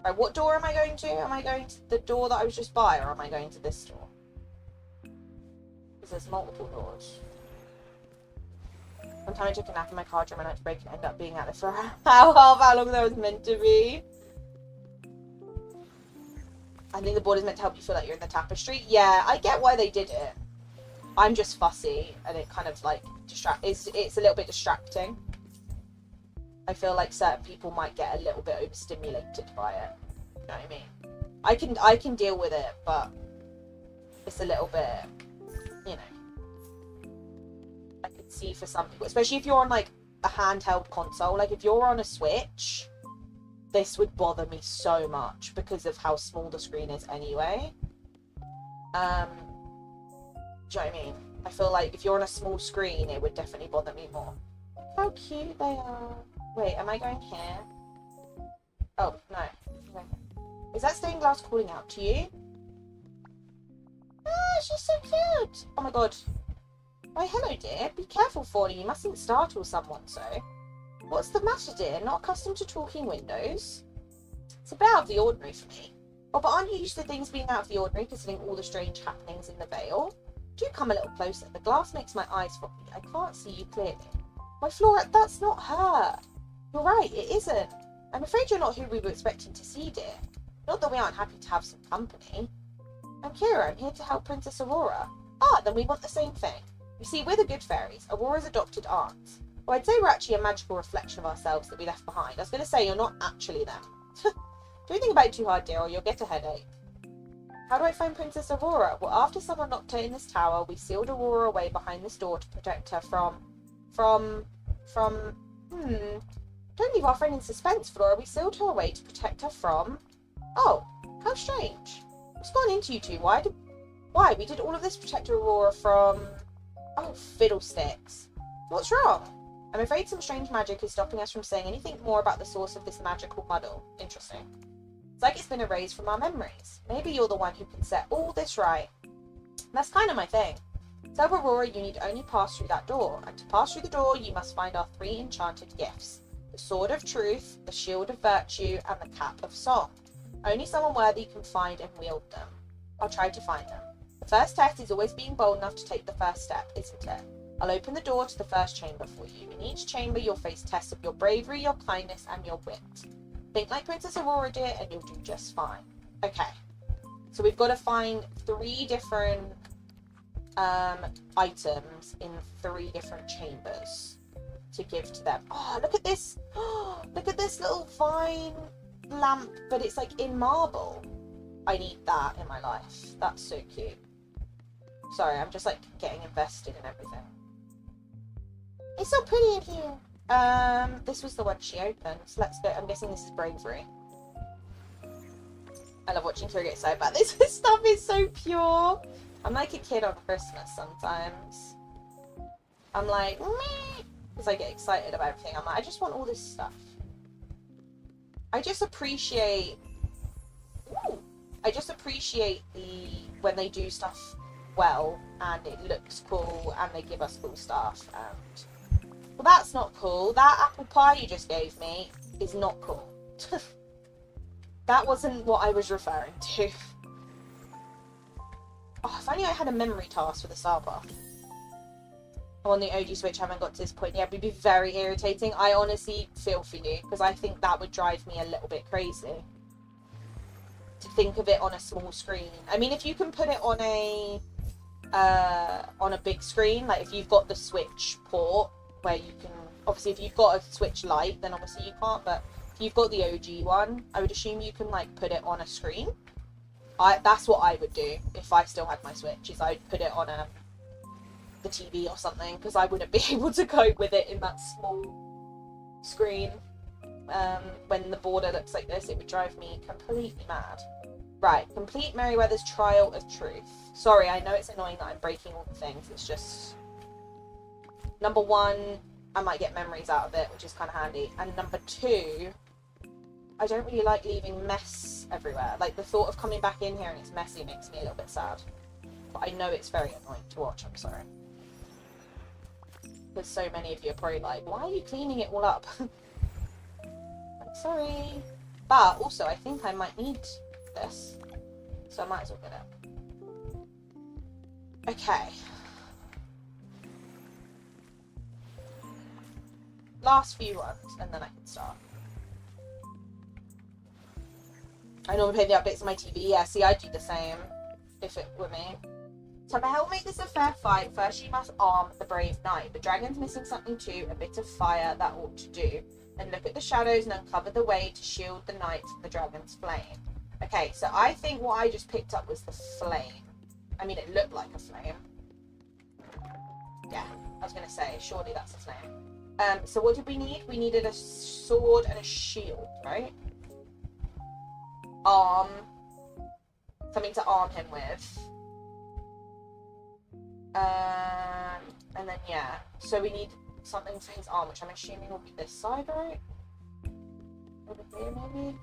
Right, what door am I going to? Am I going to the door that I was just by, or am I going to this door? Because there's multiple doors. One time I took a nap in my car during my night break and ended up being out there for how long that was meant to be. I think the border's meant to help you feel like you're in the tapestry. Yeah, I get why they did it. I'm just fussy, and it kind of like it's a little bit distracting. I feel like certain people might get a little bit overstimulated by it. You know what I mean? I can deal with it, but it's a little bit, you know. I could see for some people, especially if you're on like a handheld console. Like if you're on a Switch, this would bother me so much because of how small the screen is anyway. Do you know what I mean? I feel like if you're on a small screen, it would definitely bother me more. How cute they are. Wait, am I going here? Oh, no. Okay. Is that stained glass calling out to you? Ah, she's so cute. Oh my god. Why, hello, dear. Be careful, Fora. You mustn't startle someone so. What's the matter, dear? Not accustomed to talking windows? It's a bit out of the ordinary for me. Oh, but aren't you used to things being out of the ordinary, considering all the strange happenings in the Vale? Do come a little closer. The glass makes my eyes foggy. I can't see you clearly. Why, Flora, that's not her. You're right, it isn't. I'm afraid you're not who we were expecting to see, dear. Not that we aren't happy to have some company. I'm Kira. I'm here to help Princess Aurora. Ah, then we want the same thing. You see, we're the good fairies, Aurora's adopted aunts. Well, I'd say we're actually a magical reflection of ourselves that we left behind. I was going to say, you're not actually them. Don't think about it too hard, dear, or you'll get a headache. How do I find Princess Aurora? Well, after someone locked her in this tower, we sealed Aurora away behind this door to protect her from... Don't leave our friend in suspense, Flora. We sealed her away to protect her from... Oh, how strange. What's gone into you two? Why? We did all of this to protect Aurora from... Oh, fiddlesticks. What's wrong? I'm afraid some strange magic is stopping us from saying anything more about the source of this magical muddle. Interesting. It's like it's been erased from our memories. Maybe you're the one who can set all this right. That's kind of my thing. Tell Aurora you need only pass through that door, and to pass through the door you must find our 3 enchanted gifts. The Sword of Truth, the Shield of Virtue, and the Cap of Song. Only someone worthy can find and wield them. I'll try to find them. The first test is always being bold enough to take the first step, isn't it? I'll open the door to the first chamber for you. In each chamber you'll face tests of your bravery, your kindness, and your wit. Think like Princess Aurora, dear, and you'll do just fine. Okay. So we've got to find 3 different items in 3 different chambers to give to them. Oh, look at this. Oh, look at this little vine lamp, but it's like in marble. I need that in my life. That's so cute. Sorry, I'm just like getting invested in everything. It's so pretty in here. This was the one she opened. So let's go. I'm guessing this is bravery. I love watching Kira get excited about this. This stuff is so pure. I'm like a kid on Christmas sometimes. I'm like, meh, because I get excited about everything. I'm like, I just want all this stuff. I just appreciate. Ooh, I just appreciate when they do stuff well and it looks cool and they give us cool stuff. And well, that's not cool. That apple pie you just gave me is not cool. That wasn't what I was referring to. Oh, if only I had a memory task for the Star Bar. I'm on the OG Switch, I haven't got to this point yet. It would be very irritating. I honestly feel for you, because I think that would drive me a little bit crazy. To think of it on a small screen. I mean, if you can put it on a big screen, like if you've got the Switch port, where you can, obviously if you've got a Switch Lite, then obviously you can't, but if you've got the OG one, I would assume you can like put it on a screen. That's what I would do if I still had my Switch, is I'd put it on the TV or something, because I wouldn't be able to cope with it in that small screen. When the border looks like this, it would drive me completely mad. Right, complete Merryweather's Trial of Truth. Sorry, I know it's annoying that I'm breaking all the things, it's just... Number 1, I might get memories out of it, which is kind of handy. And number 2, I don't really like leaving mess everywhere. Like, the thought of coming back in here and it's messy makes me a little bit sad. But I know it's very annoying to watch, I'm sorry. Because so many of you are probably like, why are you cleaning it all up? I'm sorry. But also, I think I might need this. So I might as well get it. Okay. Last few ones, and then I can start. I normally play the updates on my TV. Yeah, see, I'd do the same if it were me. So to help make this a fair fight, first you must arm the brave knight. The dragon's missing something too, a bit of fire that ought to do. Then look at the shadows and uncover the way to shield the knight from the dragon's flame. Okay, so I think what I just picked up was the flame. I mean, it looked like a flame. Yeah, I was going to say, surely that's a flame. So what did we need? We needed a sword and a shield, right? Arm. Something to arm him with. And then, yeah. So we need something for his arm, which I'm assuming will be this side, right? Over here, maybe?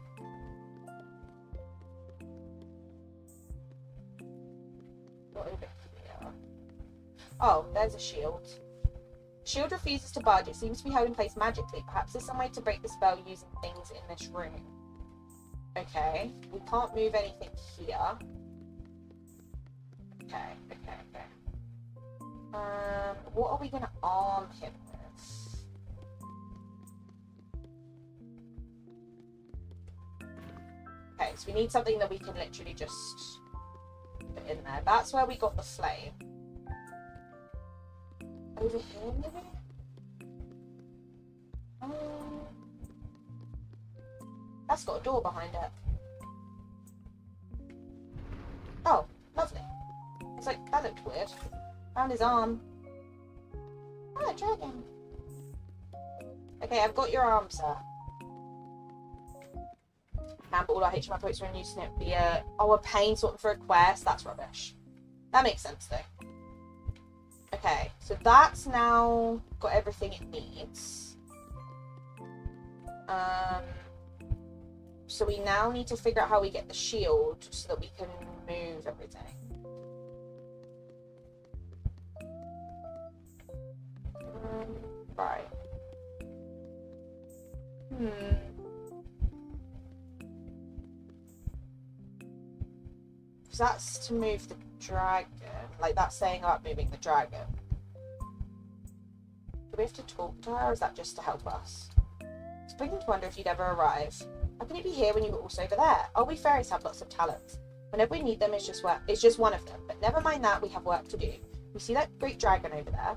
got over here? Oh, there's a shield. Shield refuses to budge. It seems to be held in place magically. Perhaps there's some way to break the spell using things in this room. Okay. We can't move anything here. Okay. What are we going to arm him with? Okay, so we need something that we can literally just put in there. That's where we got the flame. Over here, maybe? That's got a door behind it. Oh, lovely. It's like, that looked weird. Found his arm. Ah, dragon. Okay, I've got your arm, sir. But all our HMI points are in use in it. We're paying something for a quest. That's rubbish. That makes sense, though. Okay, so that's now got everything it needs. So we now need to figure out how we get the shield so that we can move everything. Right. Because that's to move the dragon. Like, that's saying about moving the dragon. Do we have to talk to her, or is that just to help us? It's beginning to wonder if you'd ever arrive. How can you be here when you were also over there? Oh, we fairies have lots of talents. Whenever we need them, it's just one of them. But never mind that, we have work to do. You see that great dragon over there?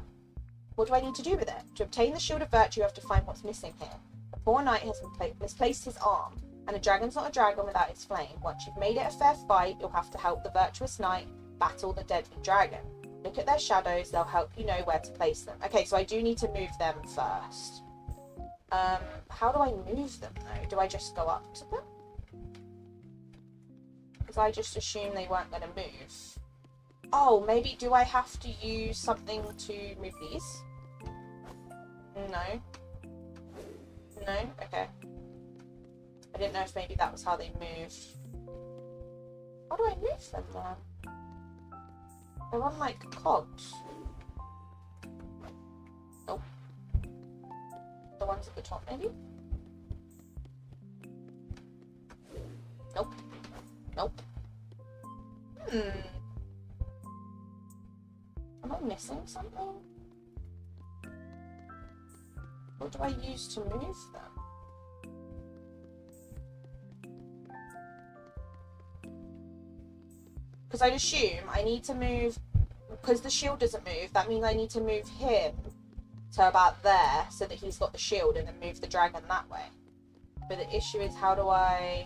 What do I need to do with it? To obtain the shield of virtue, you have to find what's missing here. A poor knight has misplaced his arm, and a dragon's not a dragon without its flame. Once you've made it a fair fight, you'll have to help the virtuous knight battle the deadly dragon. Look at their shadows, they'll help you know where to place them. Okay, so I do need to move them first. How do I move them, though? Do I just go up to them? Because I just assumed they weren't going to move. Oh, maybe do I have to use something to move these? No. No? Okay. I didn't know if maybe that was how they moved. How do I move them, then? They're on, like, cogs. Nope. The ones at the top, maybe? Nope. Nope. Am I missing something? What do I use to move them? Because I'd assume I need to move, because the shield doesn't move, that means I need to move him to about there so that he's got the shield and then move the dragon that way. But the issue is how do I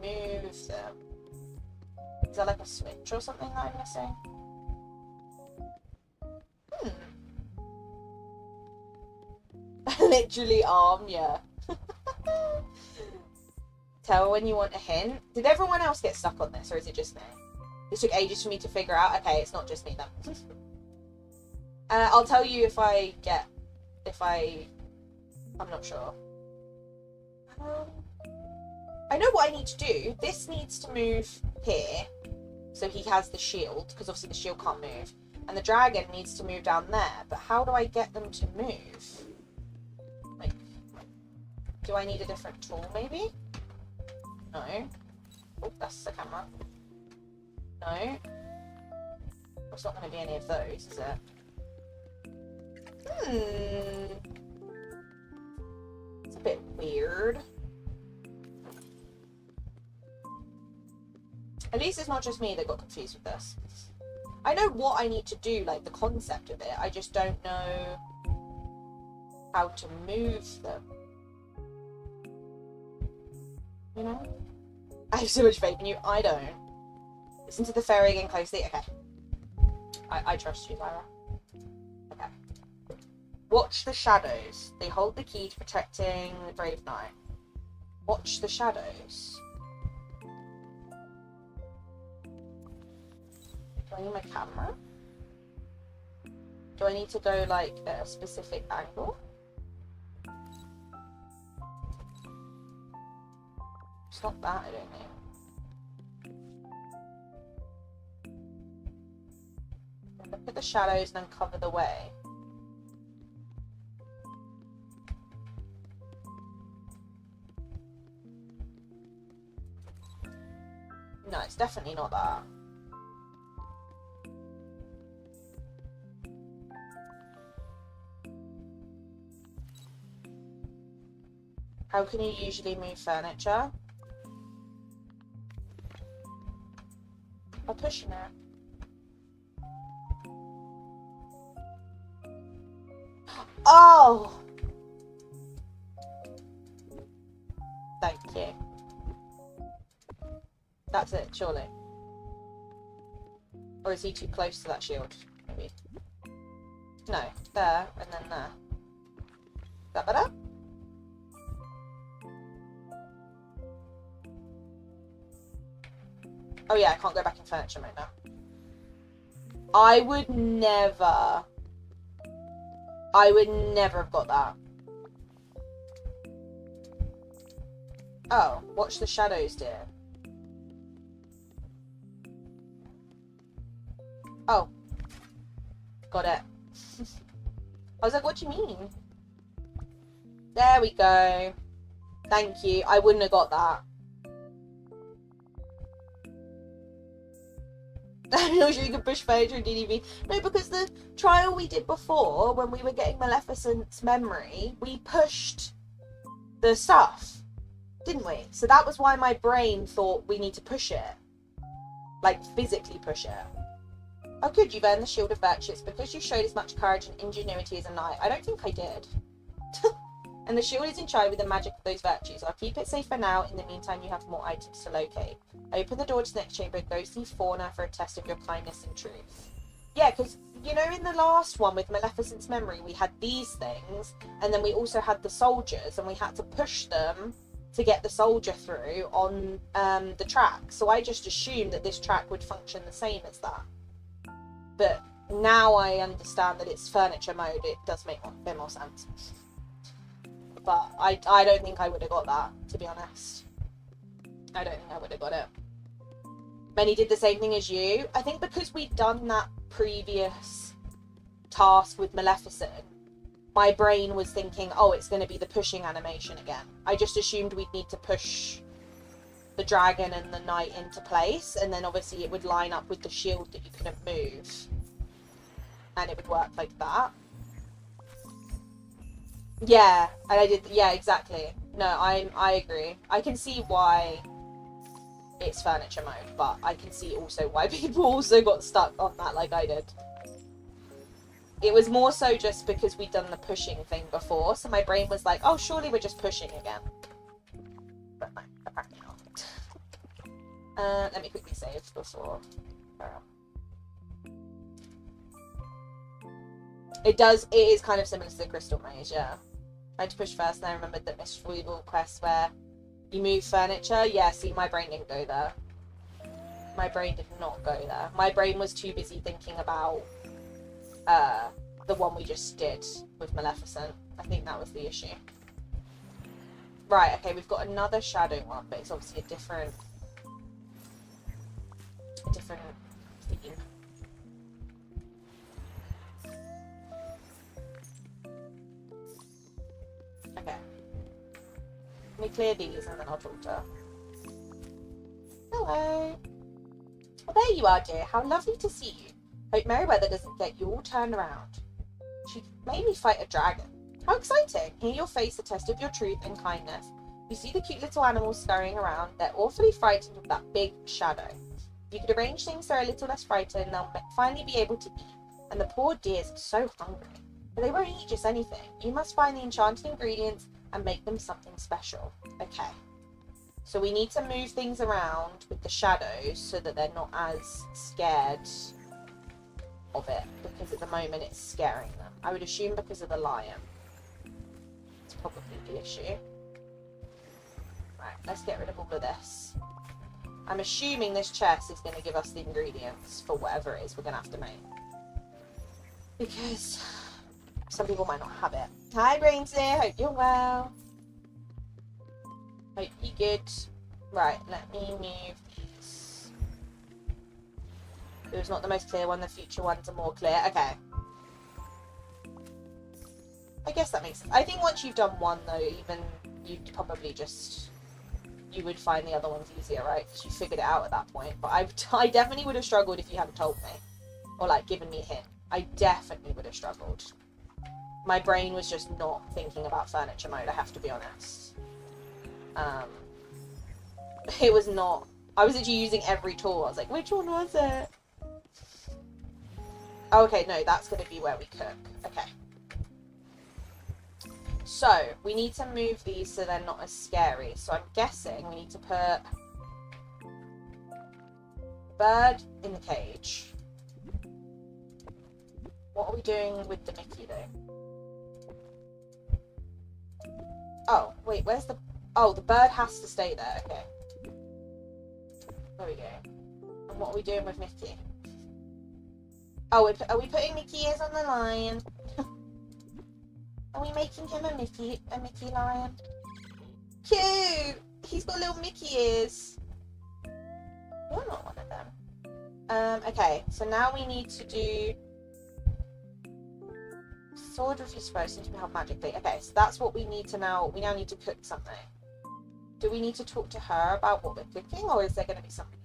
move them? Is there like a switch or something that I'm missing? Literally arm, yeah. Tell when you want a hint. Did everyone else get stuck on this, or is it just me? This took ages for me to figure out. Okay, it's not just me then. I'll tell you if I'm not sure. I know what I need to do. This needs to move here, so he has the shield, because obviously the shield can't move. And the dragon needs to move down there. But how do I get them to move? Like, do I need a different tool, maybe? No. Oh, that's the camera. No. It's not going to be any of those, is it? It's a bit weird. At least it's not just me that got confused with this. I know what I need to do, like the concept of it. I just don't know how to move them. You know? I have so much faith in you. I don't. Listen to the fairy again closely. Okay. I trust you, Lyra. Okay. Watch the shadows. They hold the key to protecting the brave knight. Watch the shadows. Do I need my camera? Do I need to go like at a specific angle? It's not that, I don't think. Look at the shadows and uncover the way. No, it's definitely not that. How can you usually move furniture? By pushing it. Oh! Thank you. That's it, surely. Or is he too close to that shield? Maybe. No, there, and then there. Is that better? Oh yeah, I can't go back in furniture mode now. I would never have got that. Oh, watch the shadows, dear. Oh. Got it. I was like, what do you mean? There we go. Thank you. I wouldn't have got that. I'm not sure you can push furniture in DDV. No, because the trial we did before, when we were getting Maleficent's memory, we pushed the stuff, didn't we? So that was why my brain thought we need to push it. Like, physically push it. Oh good, you've earned the Shield of Virtue. It's because you showed as much courage and ingenuity as a knight. I don't think I did. And the shield is in charge with the magic of those virtues. I'll keep it safe for now. In the meantime, you have more items to locate. Open the door to the next chamber and go see Fauna for a test of your kindness and truth. Yeah, because, you know, in the last one with Maleficent's memory, we had these things, and then we also had the soldiers, and we had to push them to get the soldier through on the track. So I just assumed that this track would function the same as that. But now I understand that it's furniture mode. It does make a bit more sense. But I don't think I would have got that, to be honest. I don't think I would have got it. Many did the same thing as you. I think because we'd done that previous task with Maleficent, my brain was thinking, oh, it's going to be the pushing animation again. I just assumed we'd need to push the dragon and the knight into place, and then obviously it would line up with the shield that you couldn't move. And it would work like that. Yeah, and I did, yeah, exactly. No, I agree. I can see why it's furniture mode, but I can see also why people also got stuck on that like I did. It was more so just because we'd done the pushing thing before, so my brain was like, oh, surely we're just pushing again. But no, apparently not. Let me quickly save before. It is kind of similar to the Crystal Maze, yeah. I had to push first, and I remembered that Miss Weevil quest where you move furniture. Yeah, see, my brain didn't go there. My brain did not go there. My brain was too busy thinking about the one we just did with Maleficent. I think that was the issue. Right, okay, we've got another shadow one, but it's obviously a different theme. Okay. Let me clear these and then I'll talk to her. Hello. Oh, there you are, dear. How lovely to see you. Hope Merryweather doesn't get you all turned around. She made me fight a dragon. How exciting. Here you'll face the test of your truth and kindness. You see the cute little animals scurrying around. They're awfully frightened of that big shadow. If you could arrange things so they're a little less frightened, they'll finally be able to eat. And the poor dears are so hungry. But they won't eat just anything. You must find the enchanted ingredients and make them something special. Okay. So we need to move things around with the shadows so that they're not as scared of it. Because at the moment it's scaring them. I would assume because of the lion. It's probably the issue. Right, let's get rid of all of this. I'm assuming this chest is going to give us the ingredients for whatever it is we're going to have to make. Because some people might not have it. Hi, Brainsley. Hope you're well. Hope you're good. Right, let me move these. It was not the most clear one. The future ones are more clear. Okay. I guess that makes sense. I think once you've done one, though, even you'd probably just... You would find the other ones easier, right? Because you figured it out at that point. But I definitely would have struggled if you hadn't told me. Or, like, given me a hint. I definitely would have struggled. My brain was just not thinking about furniture mode, I have to be honest. It was not... I was literally using every tool. I was like, which one was it? Oh, okay, no, that's going to be where we cook. Okay. So, we need to move these so they're not as scary. So I'm guessing we need to put bird in the cage. What are we doing with the Mickey, though? Oh, wait, where's the... Oh, the bird has to stay there. Okay. There we go. And what are we doing with Mickey? Oh, are we putting Mickey ears on the lion? Are we making him a Mickey lion? Cute! He's got little Mickey ears. You're not one of them. Okay, so now we need to do... Sword refuses to be held magically. Okay, so that's what we need to now... We now need to cook something. Do we need to talk to her about what we're cooking, or is there going to be something?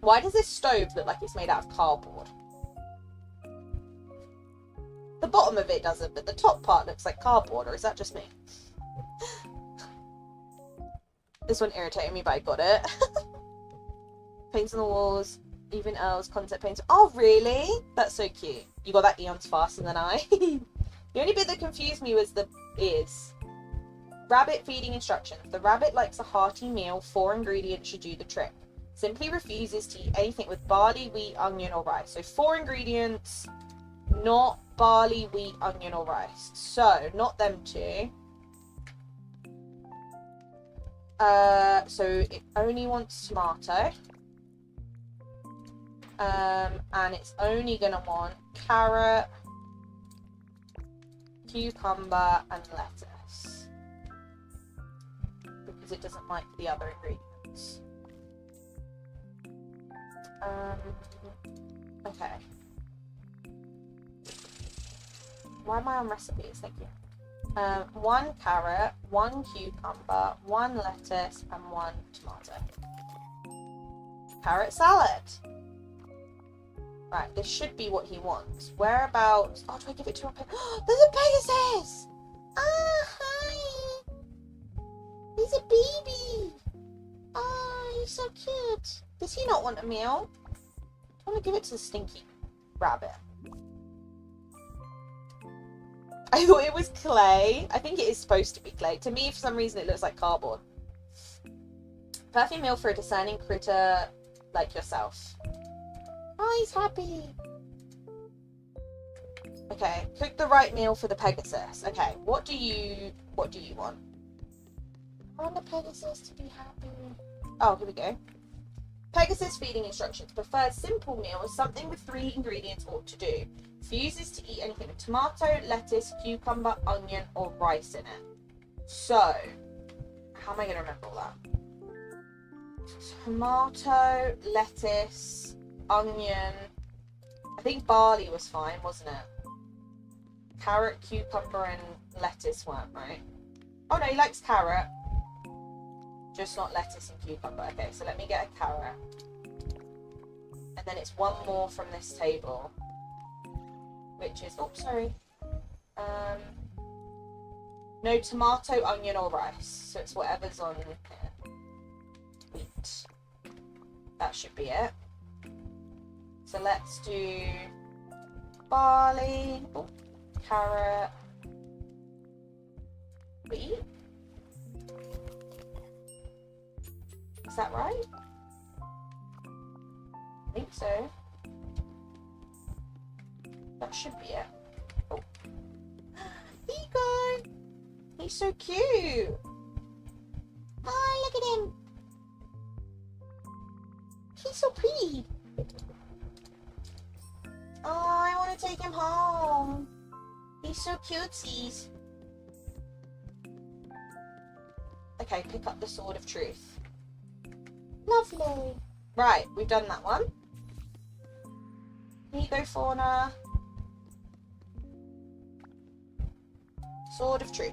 Why does this stove look like it's made out of cardboard? The bottom of it doesn't, but the top part looks like cardboard, or is that just me? This one irritated me, but I got it. Paints on the walls, even elves, concept paints. Oh, really? That's so cute. You got that eons faster than I. The only bit that confused me was the ears. Rabbit feeding instructions. The rabbit likes a hearty meal. 4 ingredients should do the trick. Simply refuses to eat anything with barley, wheat, onion, or rice. So 4 ingredients, not barley, wheat, onion, or rice. So, not them two. So it only wants tomato. And it's only gonna want carrot, cucumber, and lettuce. Because it doesn't like the other ingredients. Okay. Why am I on recipes? Thank you. 1 carrot, 1 cucumber, 1 lettuce, and 1 tomato. Carrot salad. Right, this should be what he wants. Whereabouts? Oh, do I give it to a pig? There's a Pegasus! Ah, hi! He's a baby! Oh, he's so cute. Does he not want a meal? I want to give it to the stinky rabbit. I thought it was clay. I think it is supposed to be clay. To me, for some reason, it looks like cardboard. Perfect meal for a discerning critter like yourself. Oh, he's happy. Okay, cook the right meal for the Pegasus. Okay, what do you want? I want the Pegasus to be happy. Oh, here we go. Pegasus feeding instructions. Preferred simple meal is something with 3 ingredients ought to do. Refuses to eat anything with tomato, lettuce, cucumber, onion, or rice in it. So, how am I going to remember all that? Tomato, lettuce, onion. I think barley was fine, wasn't it? Carrot, cucumber, and lettuce weren't, right? Oh no, he likes carrot. Just not lettuce and cucumber. Okay, so let me get a carrot. And then it's 1 more from this table. Which is, oh, sorry. No tomato, onion, or rice. So it's whatever's on here. Wheat. That should be it. So let's do barley, carrot, wheat. Is that right? I think so. That should be it. Oh. Here you go. He's so cute. Oh, look at him. He's so pretty. Oh, I want to take him home. He's so cutesies. Okay, pick up the Sword of Truth. Lovely. Right, we've done that one. Here you go, fauna. Sword of Truth.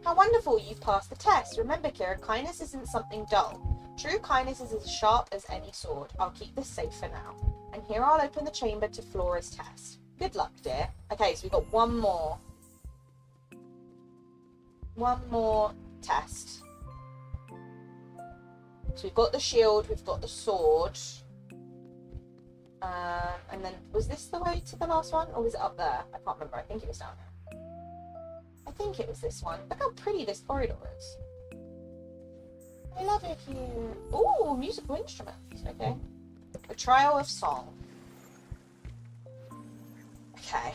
How wonderful, you've passed the test. Remember, Kira, kindness isn't something dull. True kindness is as sharp as any sword. I'll keep this safe for now. And here I'll open the chamber to Flora's test. Good luck, dear. Okay, so we've got one more. One more test. So we've got the shield, we've got the sword. And then, was this the way to the last one? Or was it up there? I can't remember. I think it was down there. I think it was this one. Look how pretty this corridor is. I love it here. Ooh, musical instruments. Okay. A trial of song. Okay.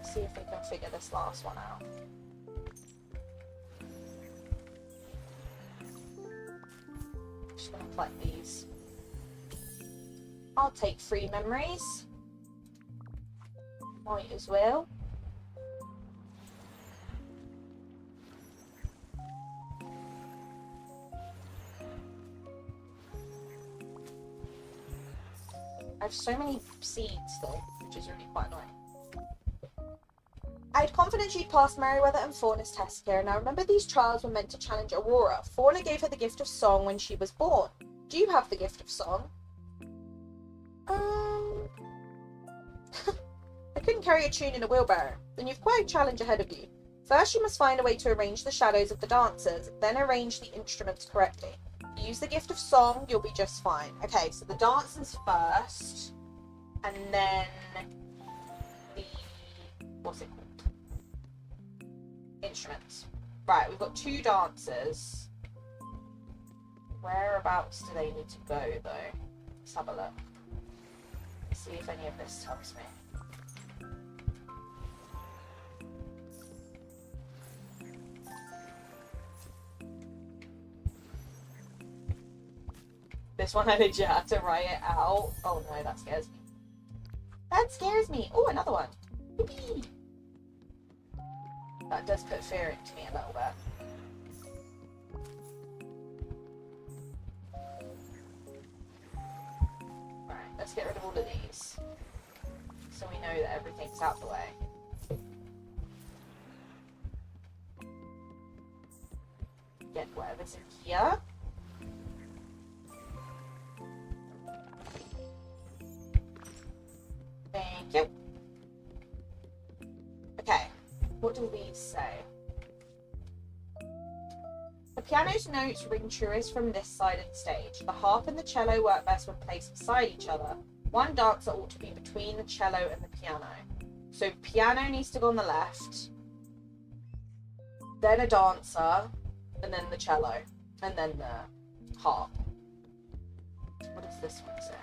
See if we can figure this last one out. Just gonna collect these. I'll take 3 memories. Might as well. I have so many seeds though, which is really quite annoying. I had confidence you'd passed Merryweather and Fauna's test here. Now remember, these trials were meant to challenge Aurora. Fauna gave her the gift of song when she was born. Do you have the gift of song? I couldn't carry a tune in a wheelbarrow. Then you've quite a challenge ahead of you. First, you must find a way to arrange the shadows of the dancers, then arrange the instruments correctly. Use the gift of song, you'll be just fine. Okay, so the dancers first, and then the, what's it called? Instruments. Right, we've got 2 dancers. Whereabouts do they need to go, though? Let's have a look. See if any of this tells me. This one I legit had to write it out. Oh no, that scares me. That scares me. Oh, another one. Yippee. That does put fear into me a little bit. Right, let's get rid of all of these. So we know that everything's out the way. Get whatever's in here. Thank you. Okay, what do these say? The piano's notes ring truest from this side of the stage. The harp and the cello work best when placed beside each other. One dancer ought to be between the cello and the piano. So piano needs to go on the left, then a dancer, and then the cello, and then the harp. What does this one say?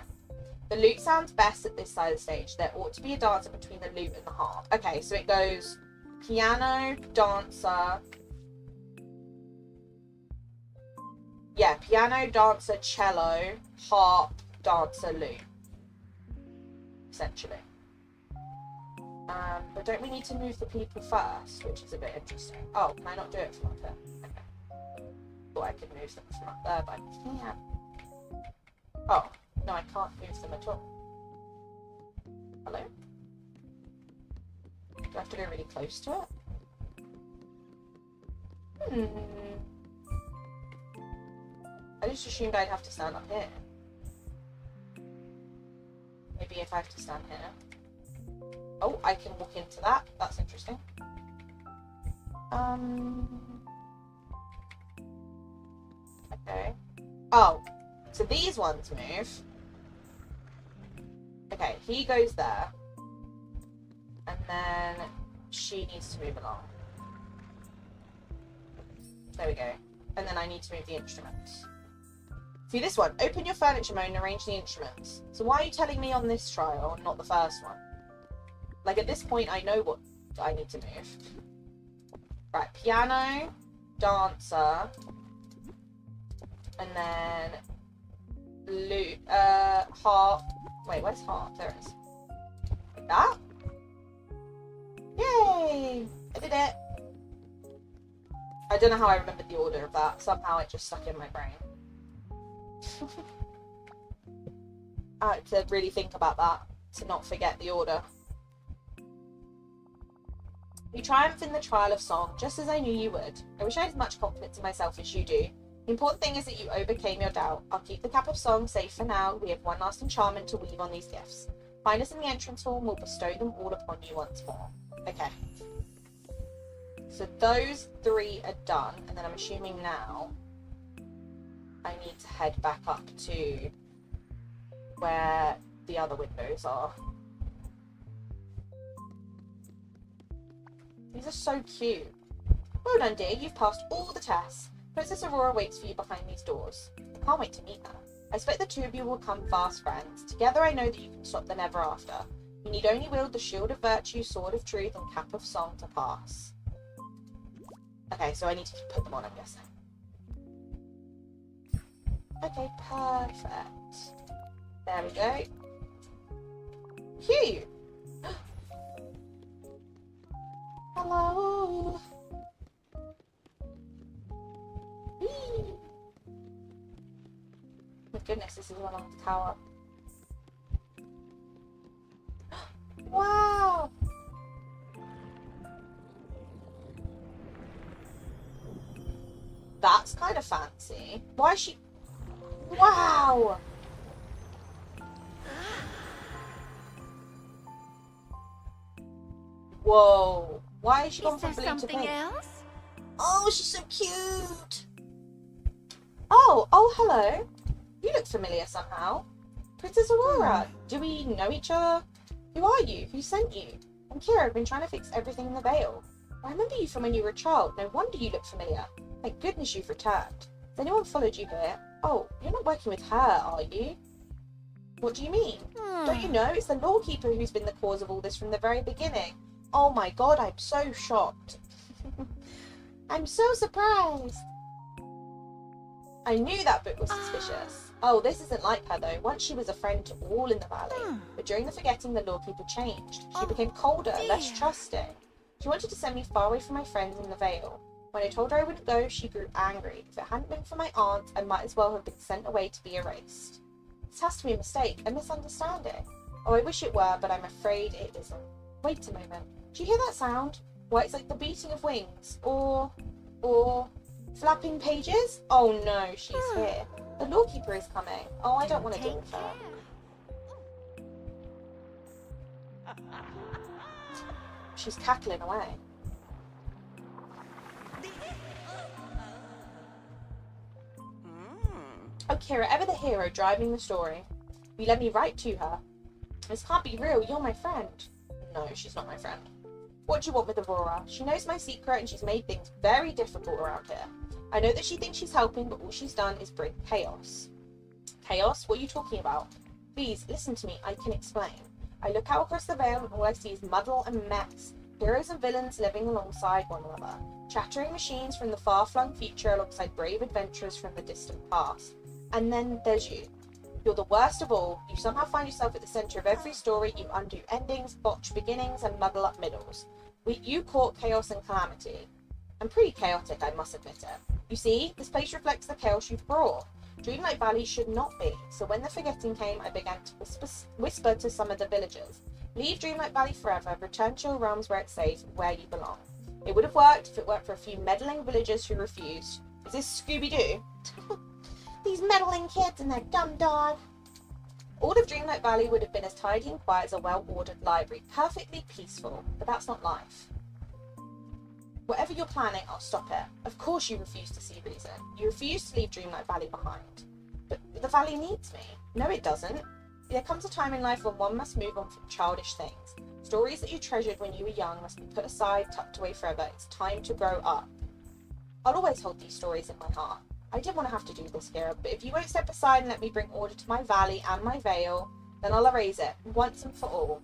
The lute sounds best at this side of the stage. There ought to be a dancer between the lute and the harp. Okay, so it goes piano, dancer. Yeah, piano, dancer, cello, harp, dancer, lute. Essentially. But don't we need to move the people first, which is a bit interesting. Oh, can I not do it from up there? Okay. Thought I could move them from up there, but I can't. Oh. No, I can't move them at all. Hello? Do I have to go really close to it? I just assumed I'd have to stand up here. Maybe if I have to stand here. Oh, I can walk into that. That's interesting. Okay. Oh, so these ones move. Okay, he goes there. And then she needs to move along. There we go. And then I need to move the instruments. See this one. Open your furniture mode and arrange the instruments. So why are you telling me on this trial and not the first one? Like at this point I know what I need to move. Right, piano, dancer, and then lute, harp. Wait, where's harp? There it is. Like that? Yay! I did it! I don't know how I remembered the order of that. Somehow it just stuck in my brain. I had to really think about that, to not forget the order. You triumph in the trial of song, just as I knew you would. I wish I had as much confidence in myself as you do. The important thing is that you overcame your doubt. I'll keep the cap of song safe for now. We have one last enchantment to weave on these gifts. Find us in the entrance hall and we'll bestow them all upon you once more. Okay. So those 3 are done, and then I'm assuming now I need to head back up to where the other windows are. These are so cute. Well done, dear. You've passed all the tests. Princess Aurora waits for you behind these doors. I can't wait to meet her. I expect the 2 of you will become fast friends. Together I know that you can stop the never after. You need only wield the shield of virtue, sword of truth, and cap of song to pass. Okay, so I need to put them on, I'm guessing. Okay, perfect. There we go. Cute! Hello! Whee! My goodness, this is one on the tower. Wow! That's kind of fancy. Why is she... Wow! Whoa. Why is she gone from blue to pink? Else? Oh, she's so cute. Oh, hello. You look familiar somehow. Princess Aurora, do we know each other? Who are you? Who sent you? I'm Kira. I've been trying to fix everything in the Vale. I remember you from when you were a child. No wonder you look familiar. Thank goodness you've returned. Has anyone followed you here? Oh, you're not working with her, are you? What do you mean? Don't you know? It's the lawkeeper who's been the cause of all this from the very beginning. Oh my god, I'm so shocked. I'm so surprised. I knew that book was suspicious. Oh, this isn't like her though. Once she was a friend to all in the valley. But during the forgetting, the lawkeeper changed. She became colder, less trusting. She wanted to send me far away from my friends in the Vale. When I told her I wouldn't go, she grew angry. If it hadn't been for my aunt, I might as well have been sent away to be erased. This has to be a mistake, a misunderstanding. Oh, I wish it were, but I'm afraid it isn't. Wait a moment. Do you hear that sound? Why, it's like the beating of wings. Or flapping pages? Oh no, she's here. The lawkeeper is coming. Oh, I don't want to deal with her. She's cackling away. Oh, Kira, ever the hero driving the story. You let me write to her. This can't be real. You're my friend. No, she's not my friend. What do you want with Aurora? She knows my secret and she's made things very difficult around here. I know that she thinks she's helping, but all she's done is bring chaos. Chaos? What are you talking about? Please, listen to me. I can explain. I look out across the Vale and all I see is muddle and mess. Heroes and villains living alongside one another. Chattering machines from the far-flung future alongside brave adventurers from the distant past. And then there's you. You're the worst of all. You somehow find yourself at the centre of every story. You undo endings, botch beginnings, and muddle up middles. You court chaos and calamity. I'm pretty chaotic, I must admit it. You see, this place reflects the chaos you've brought. Dreamlight Valley should not be. So when the forgetting came, I began to whisper to some of the villagers. Leave Dreamlight Valley forever. Return to your realms where it's safe, where you belong. It would have worked if it weren't for a few meddling villagers who refused. Is this Scooby-Doo? These meddling kids and their dumb dog. All of Dreamlight Valley would have been as tidy and quiet as a well-ordered library. Perfectly peaceful. But that's not life. Whatever you're planning, I'll stop it. Of course you refuse to see reason. You refuse to leave Dreamlight Valley behind. But the valley needs me. No, it doesn't. There comes a time in life when one must move on from childish things. Stories that you treasured when you were young must be put aside, tucked away forever. It's time to grow up. I'll always hold these stories in my heart. I didn't want to have to do this, Kira, but if you won't step aside and let me bring order to my valley and my Vale, then I'll erase it, once and for all.